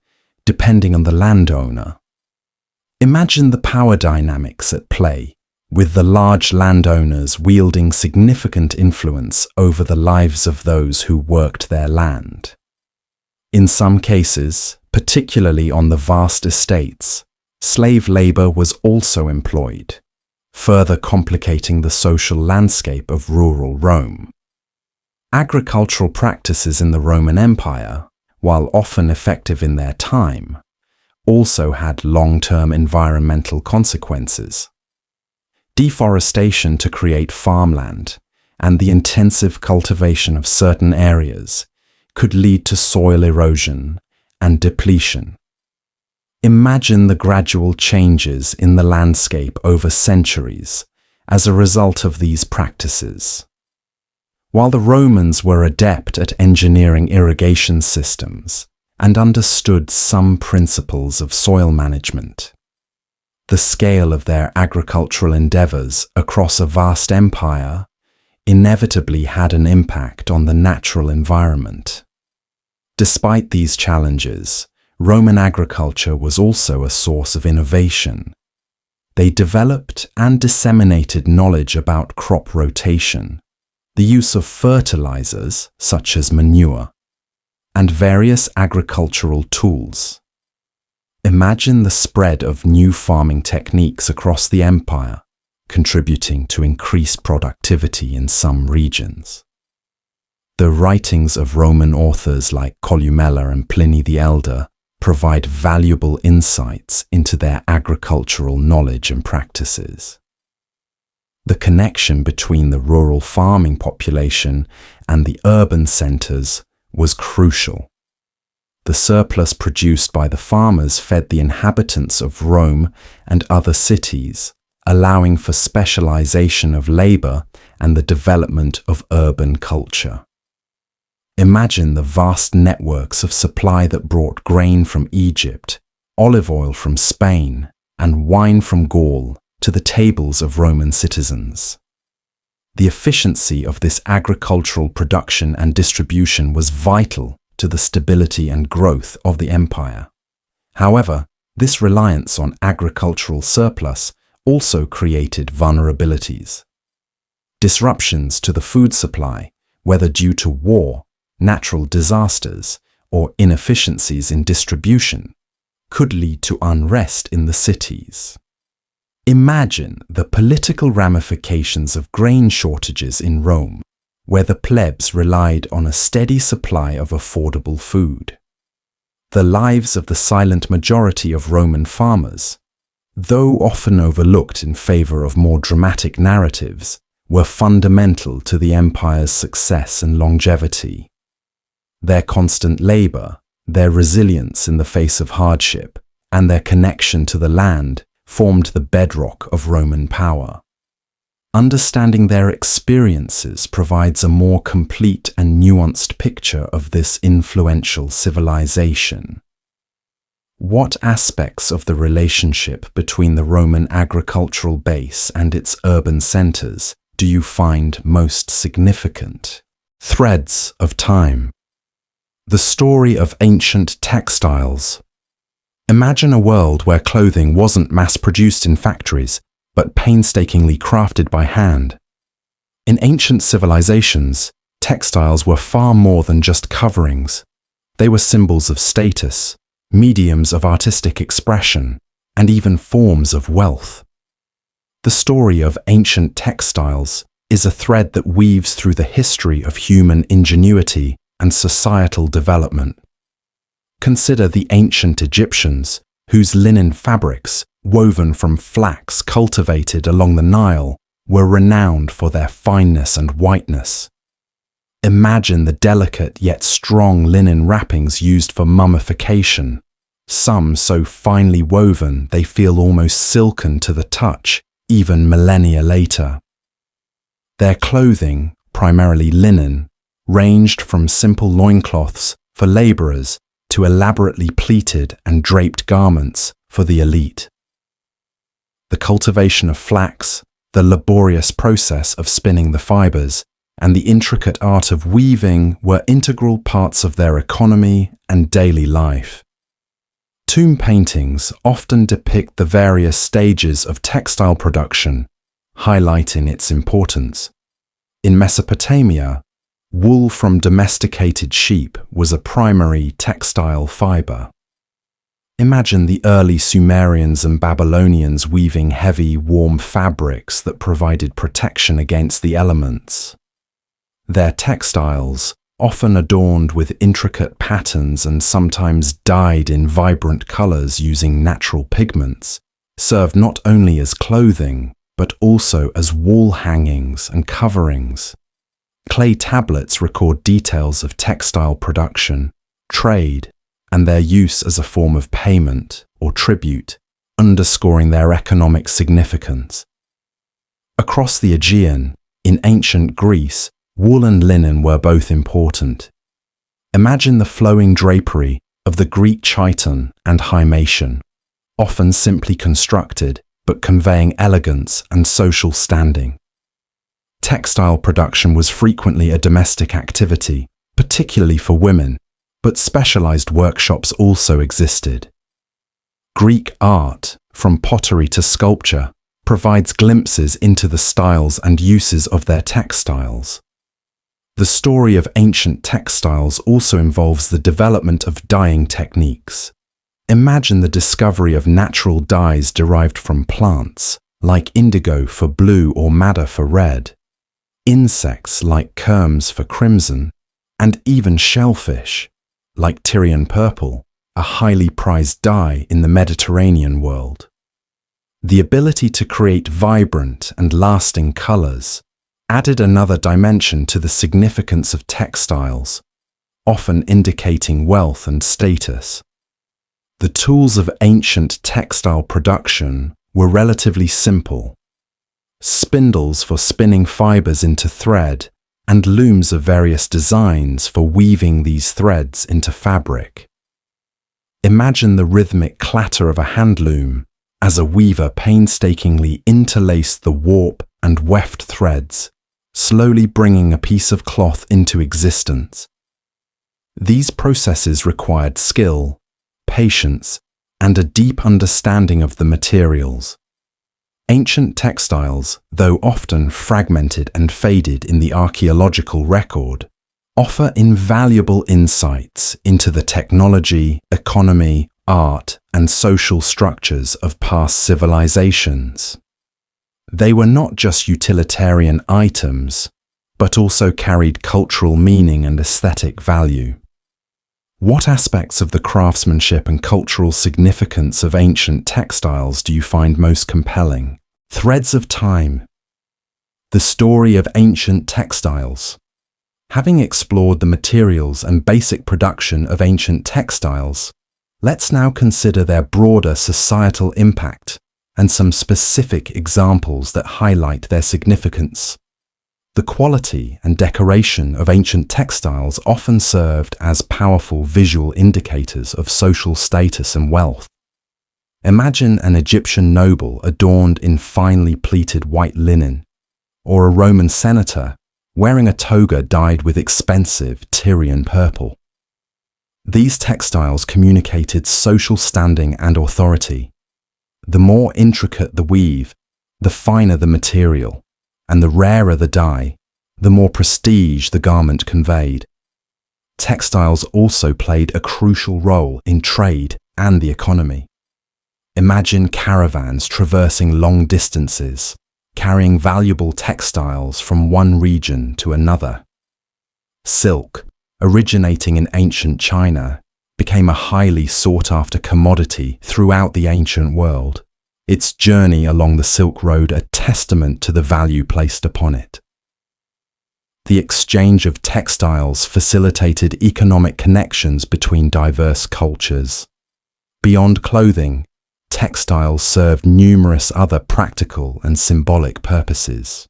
depending on the landowner. Imagine the power dynamics at play, with the large landowners wielding significant influence over the lives of those who worked their land. In some cases, particularly on the vast estates, slave labor was also employed, further complicating the social landscape of rural Rome. Agricultural practices in the Roman Empire, while often effective in their time, also had long-term environmental consequences. Deforestation to create farmland and the intensive cultivation of certain areas could lead to soil erosion and depletion. Imagine the gradual changes in the landscape over centuries as a result of these practices. While the Romans were adept at engineering irrigation systems and understood some principles of soil management, the scale of their agricultural endeavors across a vast empire inevitably had an impact on the natural environment. Despite these challenges, Roman agriculture was also a source of innovation. They developed and disseminated knowledge about crop rotation, the use of fertilizers such as manure, and various agricultural tools. Imagine the spread of new farming techniques across the empire, contributing to increased productivity in some regions. The writings of Roman authors like Columella and Pliny the Elder provide valuable insights into their agricultural knowledge and practices. The connection between the rural farming population and the urban centers was crucial. The surplus produced by the farmers fed the inhabitants of Rome and other cities, allowing for specialization of labor and the development of urban culture. Imagine the vast networks of supply that brought grain from Egypt, olive oil from Spain, and wine from Gaul to the tables of Roman citizens. The efficiency of this agricultural production and distribution was vital to the stability and growth of the empire. However, this reliance on agricultural surplus also created vulnerabilities. Disruptions to the food supply, whether due to war, natural disasters, or inefficiencies in distribution, could lead to unrest in the cities. Imagine the political ramifications of grain shortages in Rome, where the plebs relied on a steady supply of affordable food. The lives of the silent majority of Roman farmers, though often overlooked in favor of more dramatic narratives, were fundamental to the empire's success and longevity. Their constant labor, their resilience in the face of hardship, and their connection to the land formed the bedrock of Roman power. Understanding their experiences provides a more complete and nuanced picture of this influential civilization. What aspects of the relationship between the Roman agricultural base and its urban centers do you find most significant? Threads of time. The story of ancient textiles. Imagine a world where clothing wasn't mass-produced in factories, but painstakingly crafted by hand. In ancient civilizations, textiles were far more than just coverings. They were symbols of status, mediums of artistic expression, and even forms of wealth. The story of ancient textiles is a thread that weaves through the history of human ingenuity and societal development. Consider the ancient Egyptians, whose linen fabrics, woven from flax cultivated along the Nile, were renowned for their fineness and whiteness. Imagine the delicate yet strong linen wrappings used for mummification, some so finely woven they feel almost silken to the touch, even millennia later. Their clothing, primarily linen, ranged from simple loincloths for laborers to elaborately pleated and draped garments for the elite. The cultivation of flax, the laborious process of spinning the fibers, and the intricate art of weaving were integral parts of their economy and daily life. Tomb paintings often depict the various stages of textile production, highlighting its importance. In Mesopotamia, wool from domesticated sheep was a primary textile fiber. Imagine the early Sumerians and Babylonians weaving heavy, warm fabrics that provided protection against the elements. Their textiles, often adorned with intricate patterns and sometimes dyed in vibrant colors using natural pigments, served not only as clothing, but also as wall hangings and coverings. Clay tablets record details of textile production, trade, and their use as a form of payment or tribute, underscoring their economic significance. Across the Aegean, in ancient Greece, wool and linen were both important. Imagine the flowing drapery of the Greek chiton and himation, often simply constructed but conveying elegance and social standing. Textile production was frequently a domestic activity, particularly for women, but specialized workshops also existed. Greek art, from pottery to sculpture, provides glimpses into the styles and uses of their textiles. The story of ancient textiles also involves the development of dyeing techniques. Imagine the discovery of natural dyes derived from plants, like indigo for blue or madder for red, insects like kermes for crimson, and even shellfish, like Tyrian purple, a highly prized dye in the Mediterranean world. The ability to create vibrant and lasting colors added another dimension to the significance of textiles, often indicating wealth and status. The tools of ancient textile production were relatively simple: spindles for spinning fibers into thread, and looms of various designs for weaving these threads into fabric. Imagine the rhythmic clatter of a hand loom as a weaver painstakingly interlaced the warp and weft threads, slowly bringing a piece of cloth into existence. These processes required skill, patience, and a deep understanding of the materials. Ancient textiles, though often fragmented and faded in the archaeological record, offer invaluable insights into the technology, economy, art, and social structures of past civilizations. They were not just utilitarian items, but also carried cultural meaning and aesthetic value. What aspects of the craftsmanship and cultural significance of ancient textiles do you find most compelling? Threads of time. The story of ancient textiles. Having explored the materials and basic production of ancient textiles, let's now consider their broader societal impact and some specific examples that highlight their significance. The quality and decoration of ancient textiles often served as powerful visual indicators of social status and wealth. Imagine an Egyptian noble adorned in finely pleated white linen, or a Roman senator wearing a toga dyed with expensive Tyrian purple. These textiles communicated social standing and authority. The more intricate the weave, the finer the material, and the rarer the dye, the more prestige the garment conveyed. Textiles also played a crucial role in trade and the economy. Imagine caravans traversing long distances, carrying valuable textiles from one region to another. Silk, originating in ancient China, became a highly sought-after commodity throughout the ancient world, its journey along the Silk Road a testament to the value placed upon it. The exchange of textiles facilitated economic connections between diverse cultures. Beyond clothing, textiles served numerous other practical and symbolic purposes.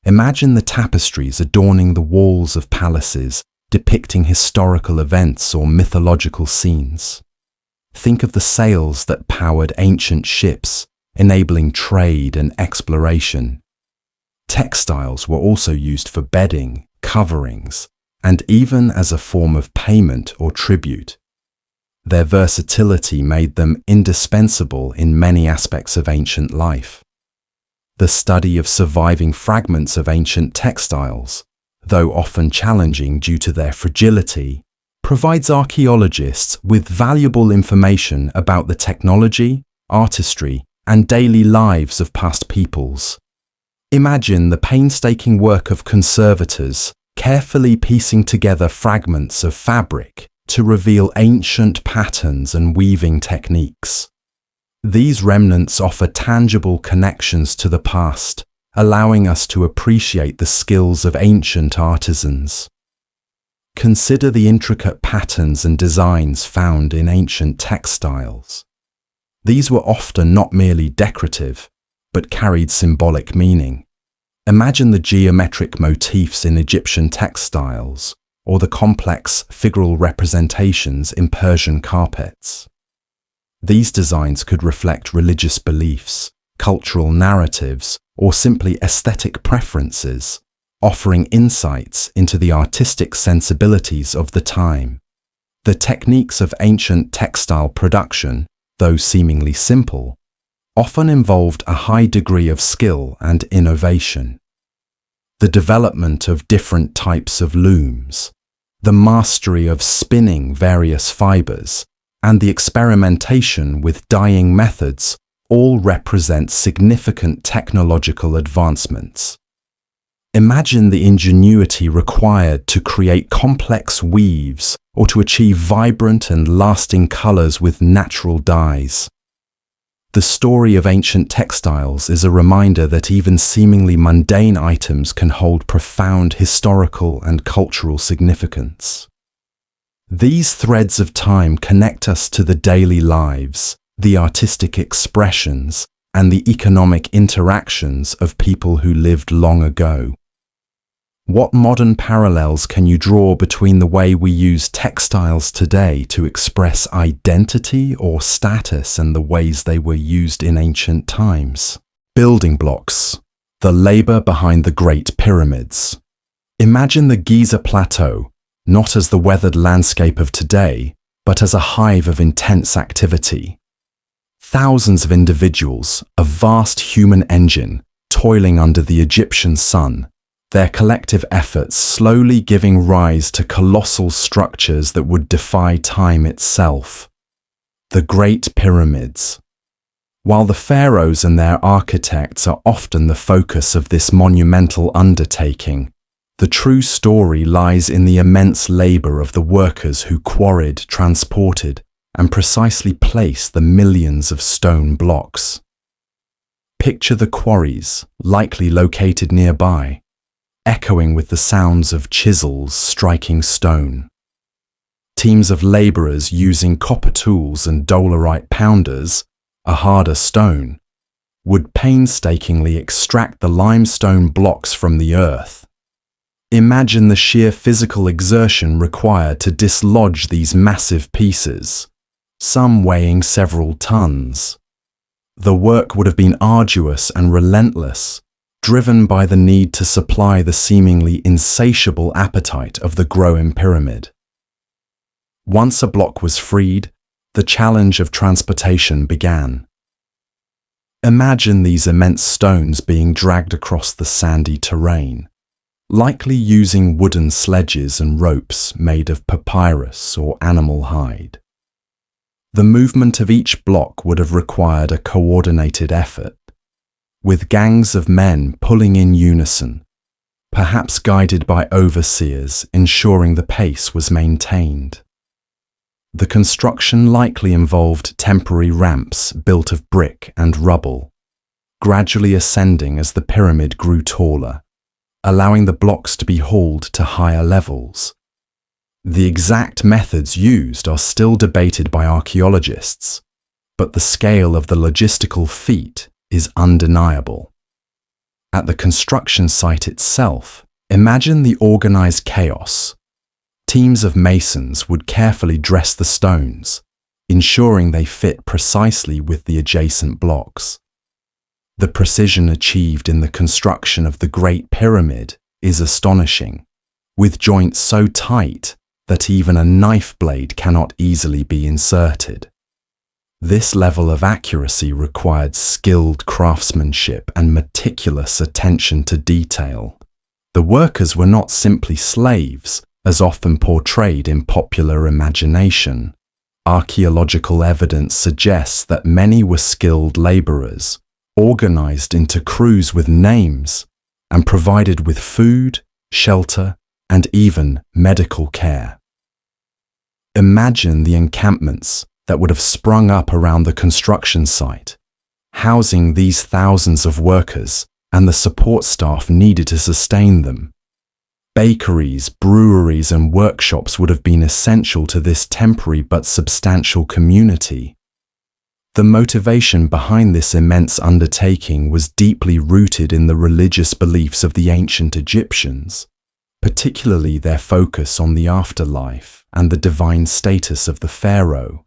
Imagine the tapestries adorning the walls of palaces, depicting historical events or mythological scenes. Think of the sails that powered ancient ships, enabling trade and exploration. Textiles were also used for bedding, coverings, and even as a form of payment or tribute. Their versatility made them indispensable in many aspects of ancient life. The study of surviving fragments of ancient textiles, though often challenging due to their fragility, provides archaeologists with valuable information about the technology, artistry, and daily lives of past peoples. Imagine the painstaking work of conservators carefully piecing together fragments of fabric to reveal ancient patterns and weaving techniques. These remnants offer tangible connections to the past, allowing us to appreciate the skills of ancient artisans. Consider the intricate patterns and designs found in ancient textiles. These were often not merely decorative, but carried symbolic meaning. Imagine the geometric motifs in Egyptian textiles, or the complex figural representations in Persian carpets. These designs could reflect religious beliefs, cultural narratives, or simply aesthetic preferences, offering insights into the artistic sensibilities of the time. The techniques of ancient textile production, though seemingly simple, often involved a high degree of skill and innovation. The development of different types of looms, the mastery of spinning various fibers, and the experimentation with dyeing methods all represent significant technological advancements. Imagine the ingenuity required to create complex weaves or to achieve vibrant and lasting colors with natural dyes. The story of ancient textiles is a reminder that even seemingly mundane items can hold profound historical and cultural significance. These threads of time connect us to the daily lives, the artistic expressions, and the economic interactions of people who lived long ago. What modern parallels can you draw between the way we use textiles today to express identity or status and the ways they were used in ancient times? Building blocks. The labor behind the Great Pyramids. Imagine the Giza Plateau, not as the weathered landscape of today, but as a hive of intense activity. Thousands of individuals, a vast human engine, toiling under the Egyptian sun, their collective efforts slowly giving rise to colossal structures that would defy time itself. The Great Pyramids. While the pharaohs and their architects are often the focus of this monumental undertaking, the true story lies in the immense labor of the workers who quarried, transported, and precisely placed the millions of stone blocks. Picture the quarries, likely located nearby, echoing with the sounds of chisels striking stone. Teams of laborers using copper tools and dolerite pounders, a harder stone, would painstakingly extract the limestone blocks from the earth. Imagine the sheer physical exertion required to dislodge these massive pieces, some weighing several tons. The work would have been arduous and relentless, driven by the need to supply the seemingly insatiable appetite of the growing pyramid. Once a block was freed, the challenge of transportation began. Imagine these immense stones being dragged across the sandy terrain, likely using wooden sledges and ropes made of papyrus or animal hide. The movement of each block would have required a coordinated effort, with gangs of men pulling in unison, perhaps guided by overseers ensuring the pace was maintained. The construction likely involved temporary ramps built of brick and rubble, gradually ascending as the pyramid grew taller, allowing the blocks to be hauled to higher levels. The exact methods used are still debated by archaeologists, but the scale of the logistical feat is undeniable. At the construction site itself, imagine the organized chaos. Teams of masons would carefully dress the stones, ensuring they fit precisely with the adjacent blocks. The precision achieved in the construction of the Great Pyramid is astonishing, with joints so tight that even a knife blade cannot easily be inserted. This level of accuracy required skilled craftsmanship and meticulous attention to detail. The workers were not simply slaves, as often portrayed in popular imagination. Archaeological evidence suggests that many were skilled laborers, organized into crews with names, and provided with food, shelter, and even medical care. Imagine the encampments that would have sprung up around the construction site, housing these thousands of workers and the support staff needed to sustain them. Bakeries, breweries, and workshops would have been essential to this temporary but substantial community. The motivation behind this immense undertaking was deeply rooted in the religious beliefs of the ancient Egyptians, particularly their focus on the afterlife and the divine status of the pharaoh.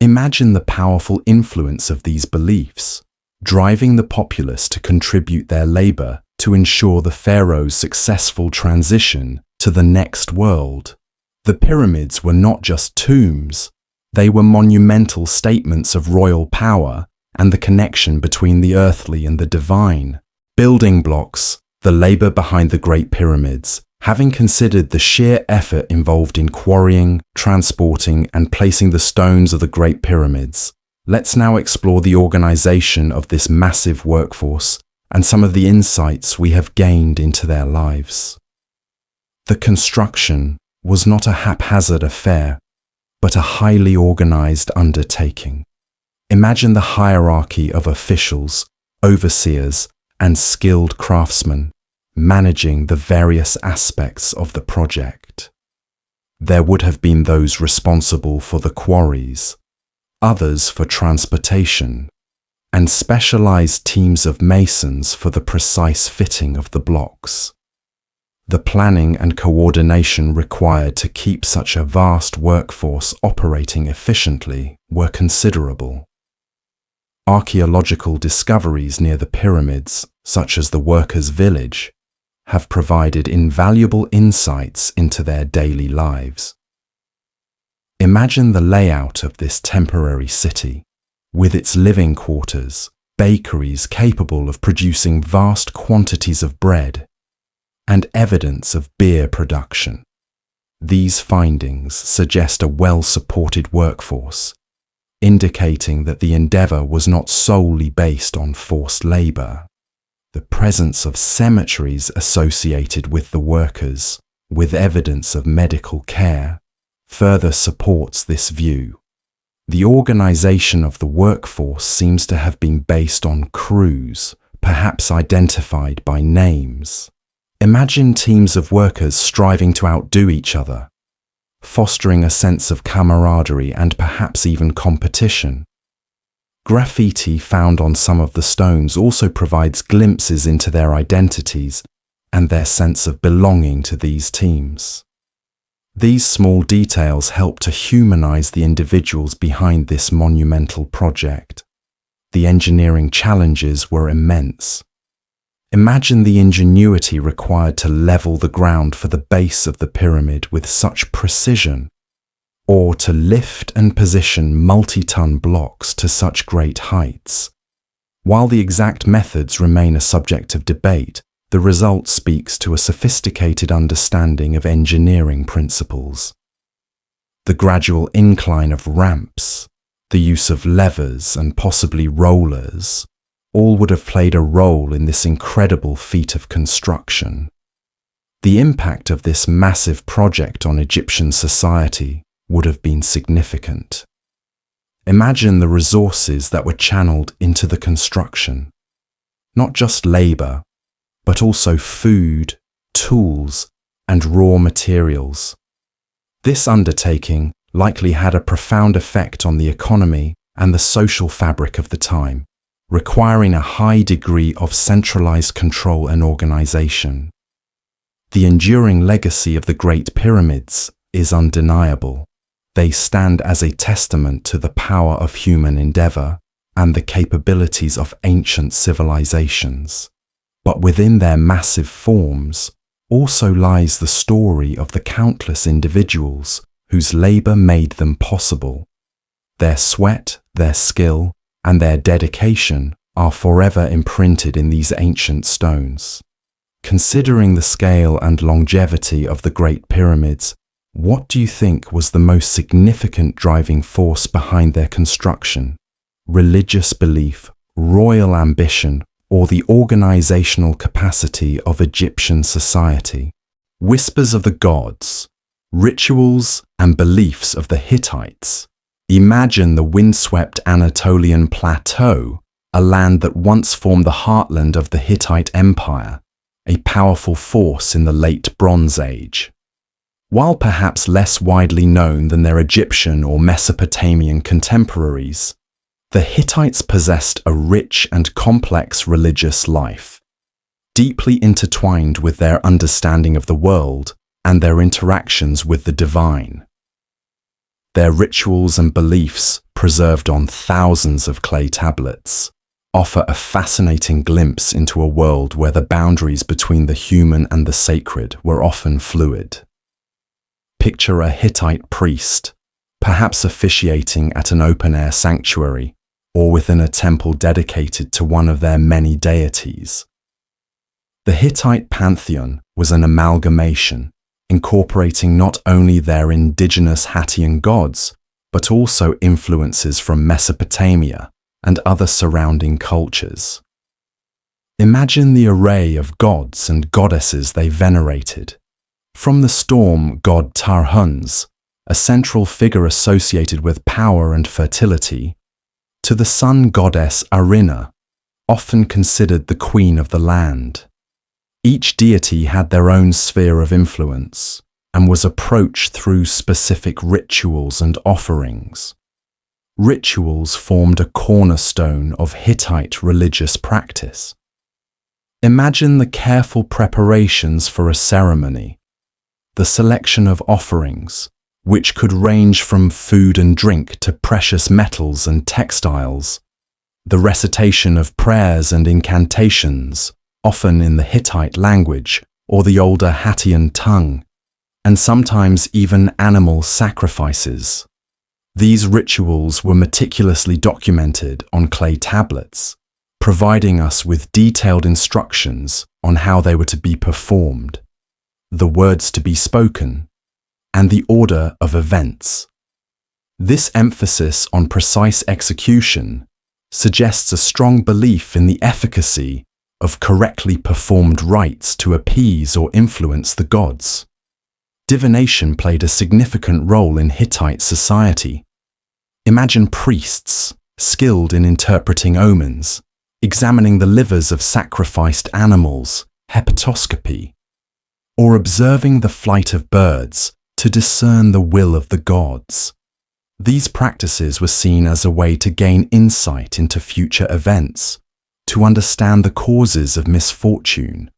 Imagine the powerful influence of these beliefs, driving the populace to contribute their labor to ensure the pharaoh's successful transition to the next world. The pyramids were not just tombs, they were monumental statements of royal power and the connection between the earthly and the divine. Building blocks, the labor behind the Great Pyramids, having considered the sheer effort involved in quarrying, transporting, and placing the stones of the Great Pyramids, let's now explore the organization of this massive workforce and some of the insights we have gained into their lives. The construction was not a haphazard affair, but a highly organized undertaking. Imagine the hierarchy of officials, overseers, and skilled craftsmen managing the various aspects of the project. There would have been those responsible for the quarries, others for transportation, and specialized teams of masons for the precise fitting of the blocks. The planning and coordination required to keep such a vast workforce operating efficiently were considerable. Archaeological discoveries near the pyramids, such as the workers' village, have provided invaluable insights into their daily lives. Imagine the layout of this temporary city, with its living quarters, bakeries capable of producing vast quantities of bread, and evidence of beer production. These findings suggest a well-supported workforce, indicating that the endeavor was not solely based on forced labor. The presence of cemeteries associated with the workers, with evidence of medical care, further supports this view. The organization of the workforce seems to have been based on crews, perhaps identified by names. Imagine teams of workers striving to outdo each other, fostering a sense of camaraderie and perhaps even competition. Graffiti found on some of the stones also provides glimpses into their identities and their sense of belonging to these teams. These small details help to humanize the individuals behind this monumental project. The engineering challenges were immense. Imagine the ingenuity required to level the ground for the base of the pyramid with such precision, or to lift and position multi-ton blocks to such great heights. While the exact methods remain a subject of debate, the result speaks to a sophisticated understanding of engineering principles. The gradual incline of ramps, the use of levers and possibly rollers, all would have played a role in this incredible feat of construction. The impact of this massive project on Egyptian society would have been significant. Imagine the resources that were channeled into the construction. Not just labor, but also food, tools, and raw materials. This undertaking likely had a profound effect on the economy and the social fabric of the time, requiring a high degree of centralized control and organization. The enduring legacy of the Great Pyramids is undeniable. They stand as a testament to the power of human endeavor and the capabilities of ancient civilizations. But within their massive forms also lies the story of the countless individuals whose labor made them possible. Their sweat, their skill, and their dedication are forever imprinted in these ancient stones. Considering the scale and longevity of the Great Pyramids, what do you think was the most significant driving force behind their construction? Religious belief, royal ambition, or the organizational capacity of Egyptian society? Whispers of the gods, rituals and beliefs of the Hittites. Imagine the windswept Anatolian plateau, a land that once formed the heartland of the Hittite Empire, a powerful force in the late Bronze Age. While perhaps less widely known than their Egyptian or Mesopotamian contemporaries, the Hittites possessed a rich and complex religious life, deeply intertwined with their understanding of the world and their interactions with the divine. Their rituals and beliefs, preserved on thousands of clay tablets, offer a fascinating glimpse into a world where the boundaries between the human and the sacred were often fluid. Picture a Hittite priest, perhaps officiating at an open-air sanctuary or within a temple dedicated to one of their many deities. The Hittite pantheon was an amalgamation, incorporating not only their indigenous Hattian gods, but also influences from Mesopotamia and other surrounding cultures. Imagine the array of gods and goddesses they venerated. From the storm god Tarhuns, a central figure associated with power and fertility, to the sun goddess Arina, often considered the queen of the land. Each deity had their own sphere of influence and was approached through specific rituals and offerings. Rituals formed a cornerstone of Hittite religious practice. Imagine the careful preparations for a ceremony, the selection of offerings, which could range from food and drink to precious metals and textiles, the recitation of prayers and incantations, often in the Hittite language or the older Hattian tongue, and sometimes even animal sacrifices. These rituals were meticulously documented on clay tablets, providing us with detailed instructions on how they were to be performed, the words to be spoken, and the order of events. This emphasis on precise execution suggests a strong belief in the efficacy of correctly performed rites to appease or influence the gods. Divination played a significant role in Hittite society. Imagine priests, skilled in interpreting omens, examining the livers of sacrificed animals, hepatoscopy, or observing the flight of birds to discern the will of the gods. These practices were seen as a way to gain insight into future events, to understand the causes of misfortune,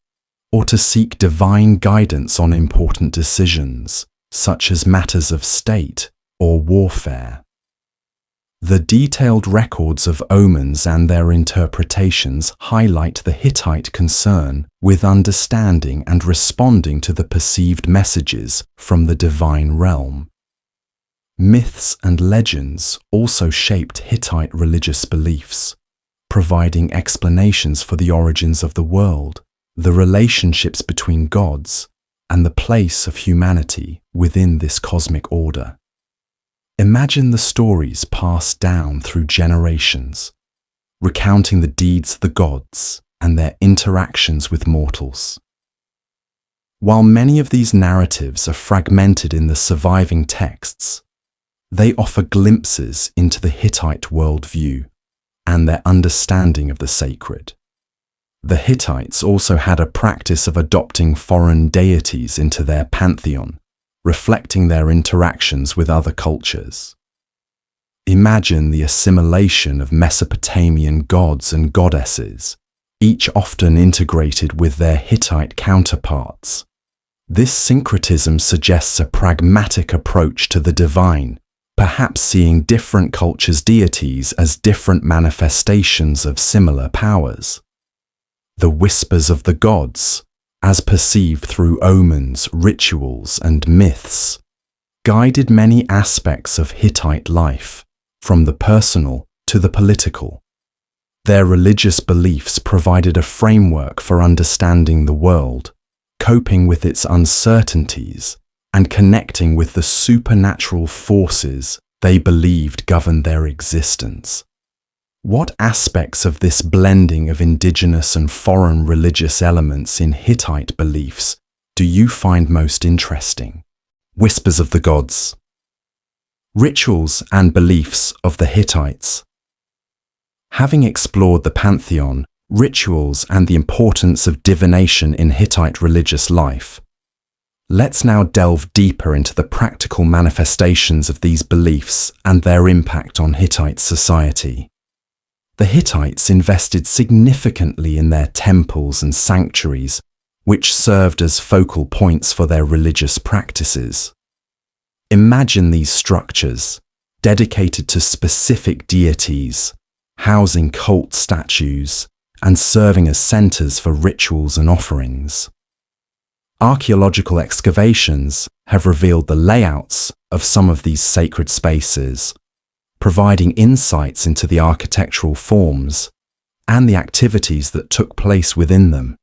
or to seek divine guidance on important decisions, such as matters of state or warfare. The detailed records of omens and their interpretations highlight the Hittite concern with understanding and responding to the perceived messages from the divine realm. Myths and legends also shaped Hittite religious beliefs, providing explanations for the origins of the world, the relationships between gods, and the place of humanity within this cosmic order. Imagine the stories passed down through generations, recounting the deeds of the gods and their interactions with mortals. While many of these narratives are fragmented in the surviving texts, they offer glimpses into the Hittite worldview and their understanding of the sacred. The Hittites also had a practice of adopting foreign deities into their pantheon, reflecting their interactions with other cultures. Imagine the assimilation of Mesopotamian gods and goddesses, each often integrated with their Hittite counterparts. This syncretism suggests a pragmatic approach to the divine, perhaps seeing different cultures' deities as different manifestations of similar powers. The whispers of the gods, as perceived through omens, rituals, and myths, guided many aspects of Hittite life, from the personal to the political. Their religious beliefs provided a framework for understanding the world, coping with its uncertainties, and connecting with the supernatural forces they believed governed their existence. What aspects of this blending of indigenous and foreign religious elements in Hittite beliefs do you find most interesting? Whispers of the gods. Rituals and beliefs of the Hittites. Having explored the pantheon, rituals, and the importance of divination in Hittite religious life, let's now delve deeper into the practical manifestations of these beliefs and their impact on Hittite society. The Hittites invested significantly in their temples and sanctuaries, which served as focal points for their religious practices. Imagine these structures, dedicated to specific deities, housing cult statues, and serving as centers for rituals and offerings. Archaeological excavations have revealed the layouts of some of these sacred spaces, providing insights into the architectural forms and the activities that took place within them.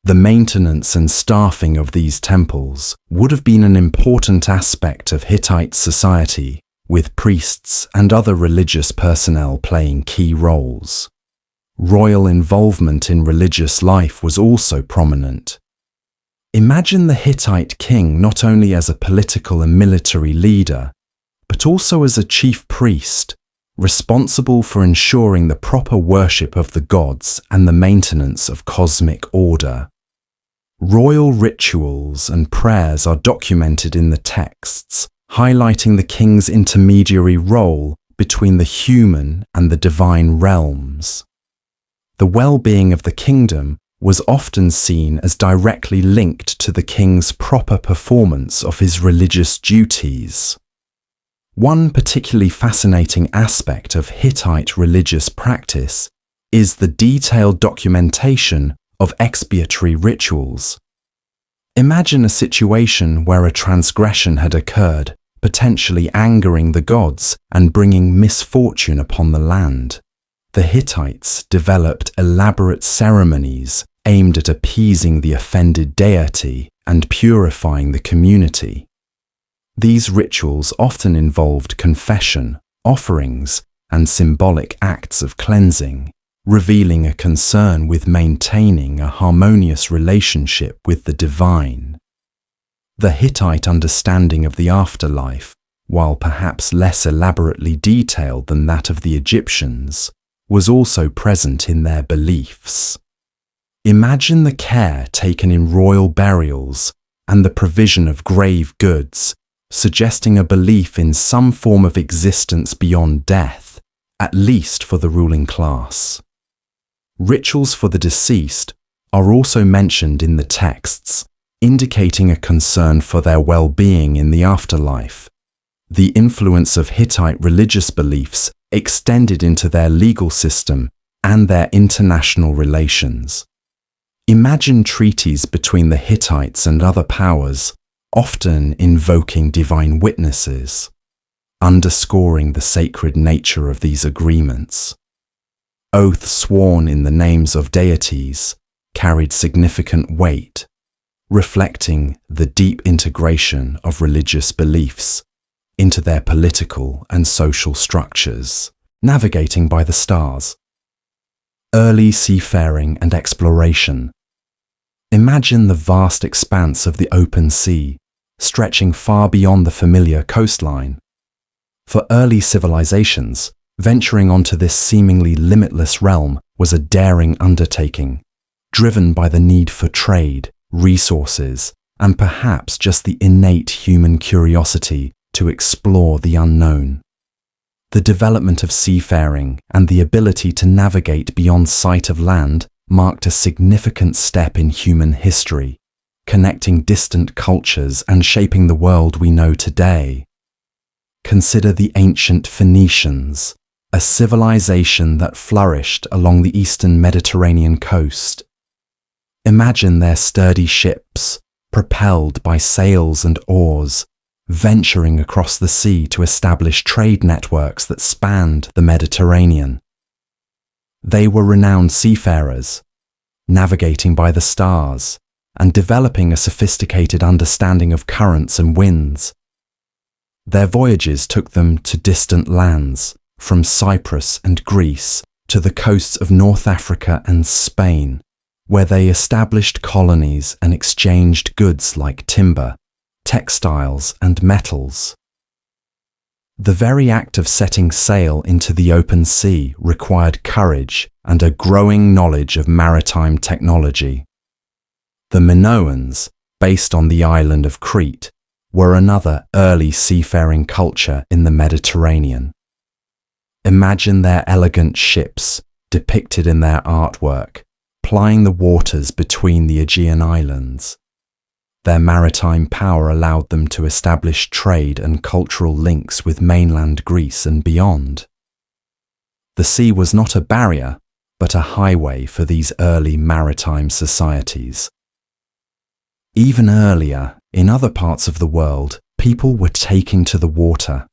The maintenance and staffing of these temples would have been an important aspect of Hittite society, with priests and other religious personnel playing key roles. Royal involvement in religious life was also prominent. Imagine the Hittite king not only as a political and military leader, but also as a chief priest, responsible for ensuring the proper worship of the gods and the maintenance of cosmic order. Royal rituals and prayers are documented in the texts, highlighting the king's intermediary role between the human and the divine realms. The well-being of the kingdom was often seen as directly linked to the king's proper performance of his religious duties. One particularly fascinating aspect of Hittite religious practice is the detailed documentation of expiatory rituals. Imagine a situation where a transgression had occurred, potentially angering the gods and bringing misfortune upon the land. The Hittites developed elaborate ceremonies aimed at appeasing the offended deity and purifying the community. These rituals often involved confession, offerings, and symbolic acts of cleansing, revealing a concern with maintaining a harmonious relationship with the divine. The Hittite understanding of the afterlife, while perhaps less elaborately detailed than that of the Egyptians, was also present in their beliefs. Imagine the care taken in royal burials and the provision of grave goods, suggesting a belief in some form of existence beyond death, at least for the ruling class. Rituals for the deceased are also mentioned in the texts, indicating a concern for their well-being in the afterlife. The influence of Hittite religious beliefs extended into their legal system and their international relations. Imagine treaties between the Hittites and other powers, often invoking divine witnesses, underscoring the sacred nature of these agreements. Oaths sworn in the names of deities carried significant weight, reflecting the deep integration of religious beliefs into their political and social structures. Navigating by the stars. Early seafaring and exploration. Imagine the vast expanse of the open sea, stretching far beyond the familiar coastline. For early civilizations, venturing onto this seemingly limitless realm was a daring undertaking, driven by the need for trade, resources, and perhaps just the innate human curiosity to explore the unknown. The development of seafaring and the ability to navigate beyond sight of land marked a significant step in human history, connecting distant cultures and shaping the world we know today. Consider the ancient Phoenicians, a civilization that flourished along the eastern Mediterranean coast. Imagine their sturdy ships, propelled by sails and oars, venturing across the sea to establish trade networks that spanned the Mediterranean. They were renowned seafarers, navigating by the stars and developing a sophisticated understanding of currents and winds. Their voyages took them to distant lands, from Cyprus and Greece to the coasts of North Africa and Spain, where they established colonies and exchanged goods like timber, textiles, and metals. The very act of setting sail into the open sea required courage and a growing knowledge of maritime technology. The Minoans, based on the island of Crete, were another early seafaring culture in the Mediterranean. Imagine their elegant ships, depicted in their artwork, plying the waters between the Aegean islands. Their maritime power allowed them to establish trade and cultural links with mainland Greece and beyond. The sea was not a barrier, but a highway for these early maritime societies. Even earlier, in other parts of the world, people were taking to the water.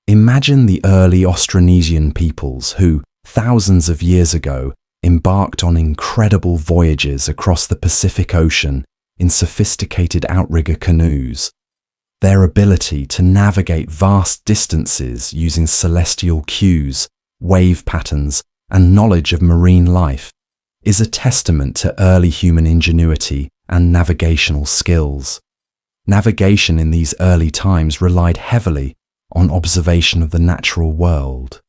Imagine the early Austronesian peoples who, thousands of years ago, embarked on incredible voyages across the Pacific Ocean in sophisticated outrigger canoes. Their ability to navigate vast distances using celestial cues, wave patterns, and knowledge of marine life is a testament to early human ingenuity and navigational skills. Navigation in these early times relied heavily on observation of the natural world.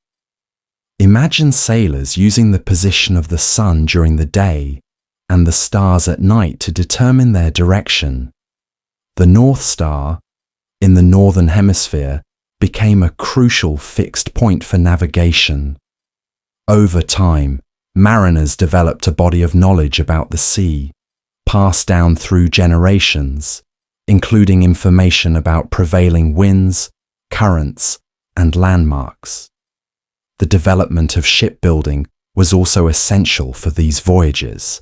Imagine sailors using the position of the sun during the day and the stars at night to determine their direction. The North Star, in the Northern Hemisphere, became a crucial fixed point for navigation. Over time, mariners developed a body of knowledge about the sea, passed down through generations, including information about prevailing winds, currents, and landmarks. The development of shipbuilding was also essential for these voyages.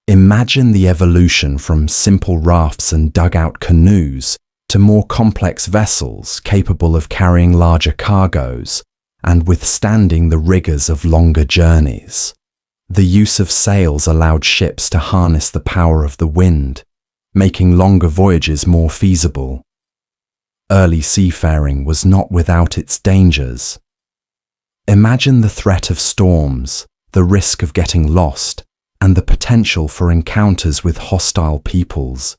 Imagine the evolution from simple rafts and dugout canoes to more complex vessels capable of carrying larger cargoes and withstanding the rigors of longer journeys. The use of sails allowed ships to harness the power of the wind, making longer voyages more feasible. Early seafaring was not without its dangers. Imagine the threat of storms, the risk of getting lost, and the potential for encounters with hostile peoples.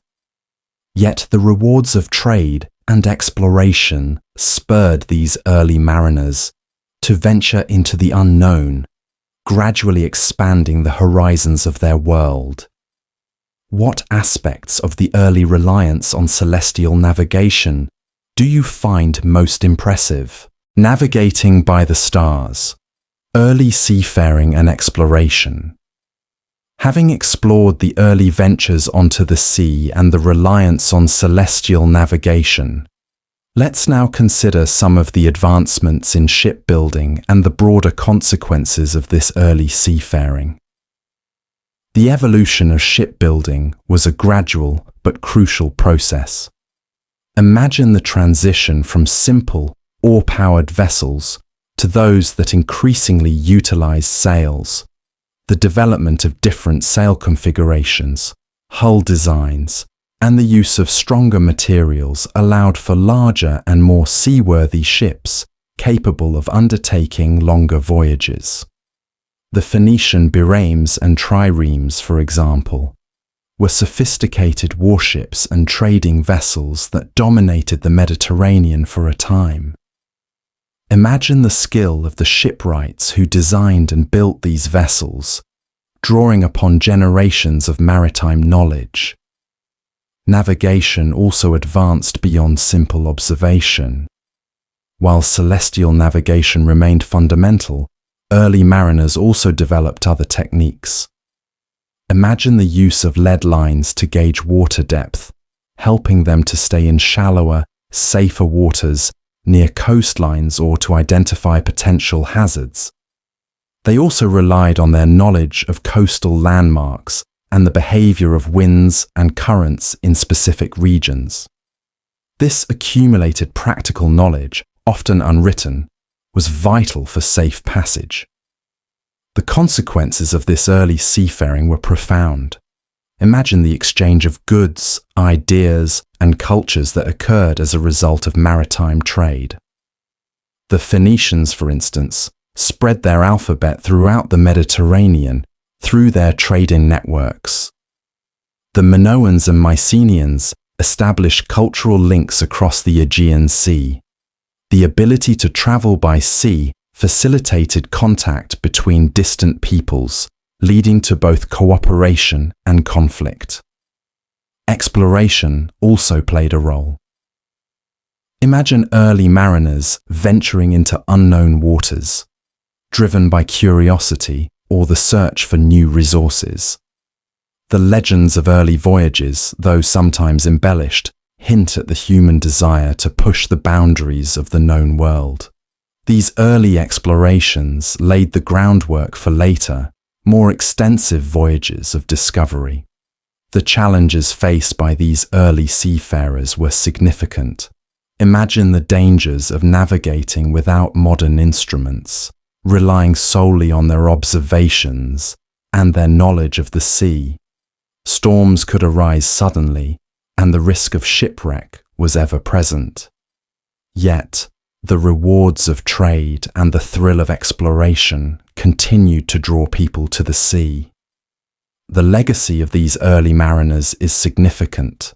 Yet the rewards of trade and exploration spurred these early mariners to venture into the unknown, gradually expanding the horizons of their world. What aspects of the early reliance on celestial navigation do you find most impressive? Navigating by the stars. Early seafaring and exploration. Having explored the early ventures onto the sea and the reliance on celestial navigation, let's now consider some of the advancements in shipbuilding and the broader consequences of this early seafaring. The evolution of shipbuilding was a gradual but crucial process. Imagine the transition from simple, oar-powered vessels to those that increasingly utilize sails. The development of different sail configurations, hull designs, and the use of stronger materials allowed for larger and more seaworthy ships capable of undertaking longer voyages. The Phoenician biremes and triremes, for example, were sophisticated warships and trading vessels that dominated the Mediterranean for a time. Imagine the skill of the shipwrights who designed and built these vessels, drawing upon generations of maritime knowledge. Navigation also advanced beyond simple observation. While celestial navigation remained fundamental, early mariners also developed other techniques. Imagine the use of lead lines to gauge water depth, helping them to stay in shallower, safer waters near coastlines or to identify potential hazards. They also relied on their knowledge of coastal landmarks and the behavior of winds and currents in specific regions. This accumulated practical knowledge, often unwritten, was vital for safe passage. The consequences of this early seafaring were profound. Imagine the exchange of goods, ideas, and cultures that occurred as a result of maritime trade. The Phoenicians, for instance, spread their alphabet throughout the Mediterranean through their trading networks. The Minoans and Mycenaeans established cultural links across the Aegean Sea. The ability to travel by sea facilitated contact between distant peoples, leading to both cooperation and conflict. Exploration also played a role. Imagine early mariners venturing into unknown waters, driven by curiosity or the search for new resources. The legends of early voyages, though sometimes embellished, hint at the human desire to push the boundaries of the known world. These early explorations laid the groundwork for later, more extensive voyages of discovery. The challenges faced by these early seafarers were significant. Imagine the dangers of navigating without modern instruments, relying solely on their observations and their knowledge of the sea. Storms could arise suddenly, and the risk of shipwreck was ever present. Yet, the rewards of trade and the thrill of exploration continued to draw people to the sea. The legacy of these early mariners is significant.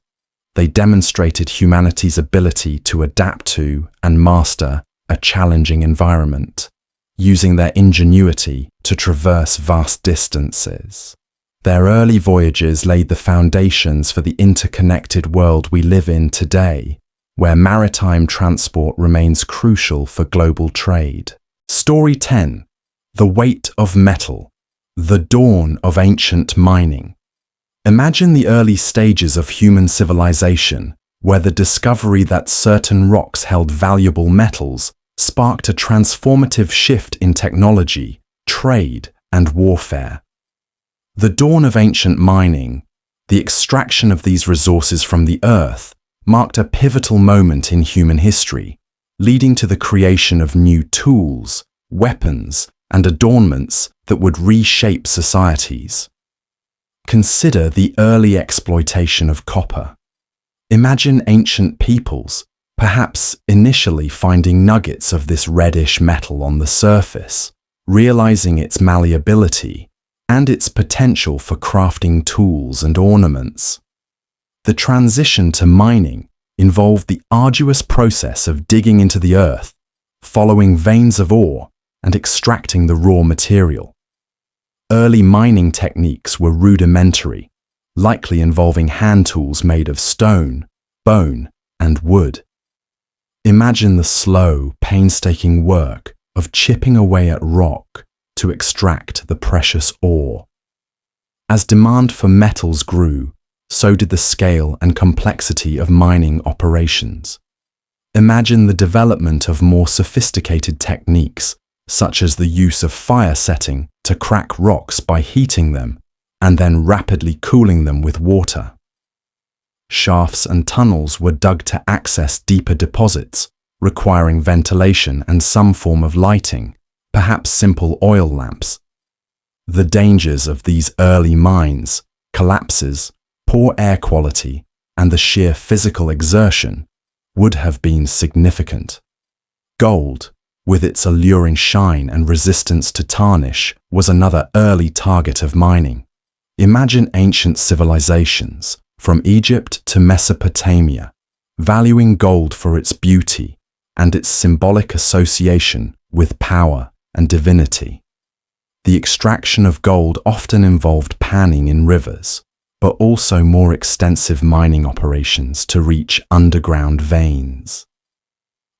They demonstrated humanity's ability to adapt to and master a challenging environment, using their ingenuity to traverse vast distances. Their early voyages laid the foundations for the interconnected world we live in today, where maritime transport remains crucial for global trade. Story 10. The Weight of Metal. The Dawn of Ancient Mining. Imagine the early stages of human civilization, where the discovery that certain rocks held valuable metals sparked a transformative shift in technology, trade, and warfare. The dawn of ancient mining, the extraction of these resources from the earth, marked a pivotal moment in human history, leading to the creation of new tools, weapons, and adornments that would reshape societies. Consider the early exploitation of copper. Imagine ancient peoples, perhaps initially finding nuggets of this reddish metal on the surface, realizing its malleability and its potential for crafting tools and ornaments. The transition to mining involved the arduous process of digging into the earth, following veins of ore, and extracting the raw material. Early mining techniques were rudimentary, likely involving hand tools made of stone, bone, and wood. Imagine the slow, painstaking work of chipping away at rock to extract the precious ore. As demand for metals grew, so did the scale and complexity of mining operations. Imagine the development of more sophisticated techniques, such as the use of fire setting to crack rocks by heating them and then rapidly cooling them with water. Shafts and tunnels were dug to access deeper deposits, requiring ventilation and some form of lighting, perhaps simple oil lamps. The dangers of these early mines, collapses, poor air quality, and the sheer physical exertion would have been significant. Gold, with its alluring shine and resistance to tarnish, was another early target of mining. Imagine ancient civilizations, from Egypt to Mesopotamia, valuing gold for its beauty and its symbolic association with power and divinity. The extraction of gold often involved panning in rivers, but also more extensive mining operations to reach underground veins.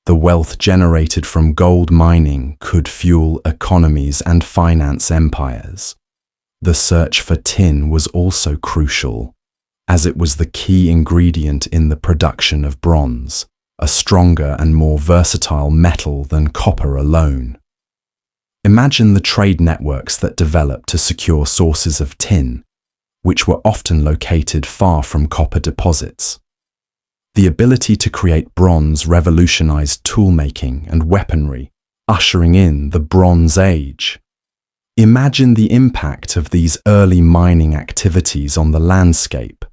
The wealth generated from gold mining could fuel economies and finance empires. The search for tin was also crucial, as it was the key ingredient in the production of bronze, a stronger and more versatile metal than copper alone. Imagine the trade networks that developed to secure sources of tin, which were often located far from copper deposits. The ability to create bronze revolutionized toolmaking and weaponry, ushering in the Bronze Age. Imagine the impact of these early mining activities on the landscape.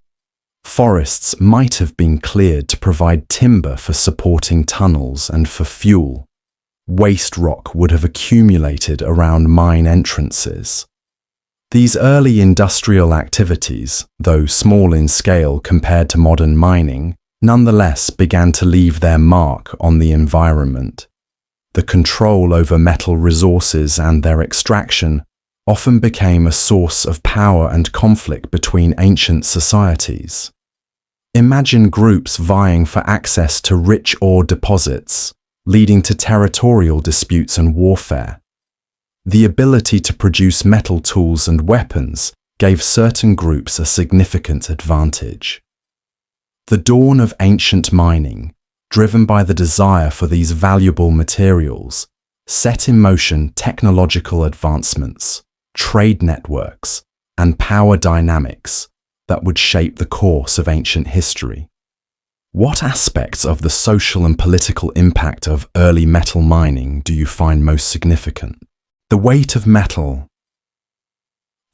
Forests might have been cleared to provide timber for supporting tunnels and for fuel. Waste rock would have accumulated around mine entrances. These early industrial activities, though small in scale compared to modern mining, nonetheless began to leave their mark on the environment. The control over metal resources and their extraction often became a source of power and conflict between ancient societies. Imagine groups vying for access to rich ore deposits, leading to territorial disputes and warfare. The ability to produce metal tools and weapons gave certain groups a significant advantage. The dawn of ancient mining, driven by the desire for these valuable materials, set in motion technological advancements, trade networks, and power dynamics that would shape the course of ancient history. What aspects of the social and political impact of early metal mining do you find most significant? The weight of metal.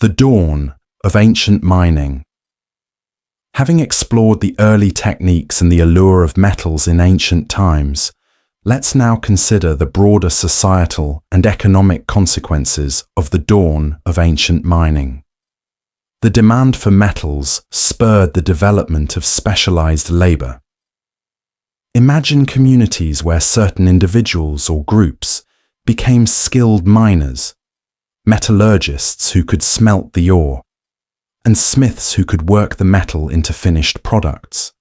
The dawn of ancient mining. Having explored the early techniques and the allure of metals in ancient times, let's now consider the broader societal and economic consequences of the dawn of ancient mining. The demand for metals spurred the development of specialized labor. Imagine communities where certain individuals or groups became skilled miners, metallurgists who could smelt the ore, and smiths who could work the metal into finished products.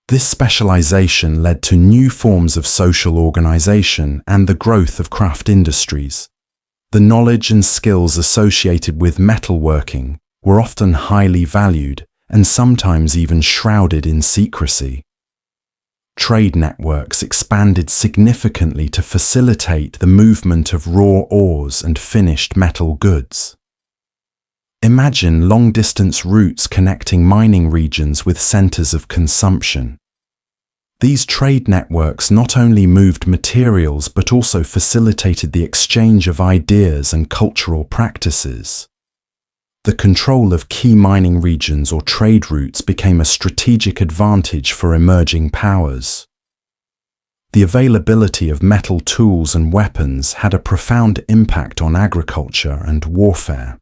This specialization led to new forms of social organization and the growth of craft industries. The knowledge and skills associated with metalworking were often highly valued and sometimes even shrouded in secrecy. Trade networks expanded significantly to facilitate the movement of raw ores and finished metal goods. Imagine long-distance routes connecting mining regions with centers of consumption. These trade networks not only moved materials but also facilitated the exchange of ideas and cultural practices. The control of key mining regions or trade routes became a strategic advantage for emerging powers. The availability of metal tools and weapons had a profound impact on agriculture and warfare.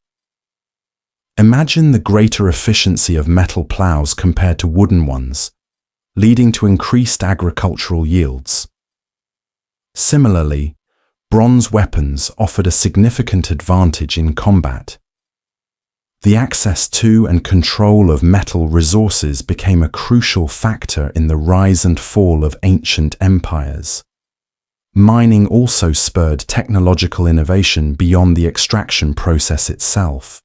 Imagine the greater efficiency of metal plows compared to wooden ones, leading to increased agricultural yields. Similarly, bronze weapons offered a significant advantage in combat. The access to and control of metal resources became a crucial factor in the rise and fall of ancient empires. Mining also spurred technological innovation beyond the extraction process itself.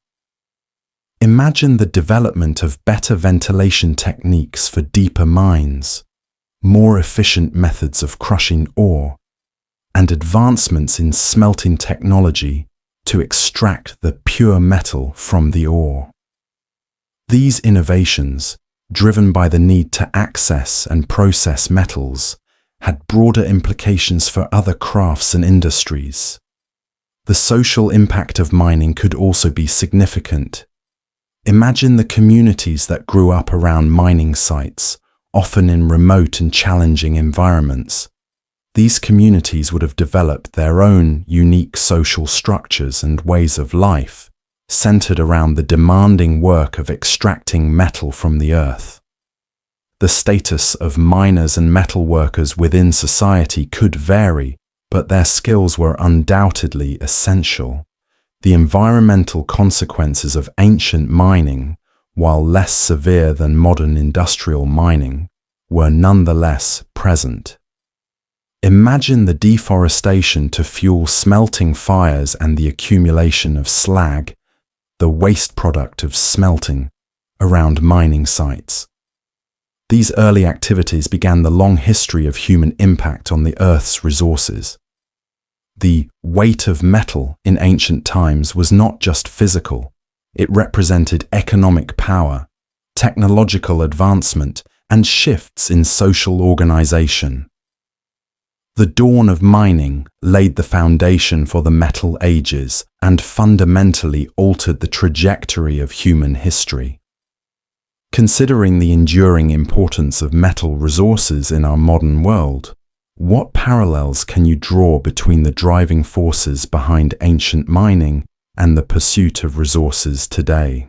Imagine the development of better ventilation techniques for deeper mines, more efficient methods of crushing ore, and advancements in smelting technology to extract the pure metal from the ore. These innovations, driven by the need to access and process metals, had broader implications for other crafts and industries. The social impact of mining could also be significant. Imagine the communities that grew up around mining sites, often in remote and challenging environments. These communities would have developed their own unique social structures and ways of life, centered around the demanding work of extracting metal from the earth. The status of miners and metal workers within society could vary, but their skills were undoubtedly essential. The environmental consequences of ancient mining, while less severe than modern industrial mining, were nonetheless present. Imagine the deforestation to fuel smelting fires and the accumulation of slag, the waste product of smelting, around mining sites. These early activities began the long history of human impact on the Earth's resources. The weight of metal in ancient times was not just physical, it represented economic power, technological advancement, and shifts in social organization. The dawn of mining laid the foundation for the Metal Ages and fundamentally altered the trajectory of human history. Considering the enduring importance of metal resources in our modern world, what parallels can you draw between the driving forces behind ancient mining and the pursuit of resources today?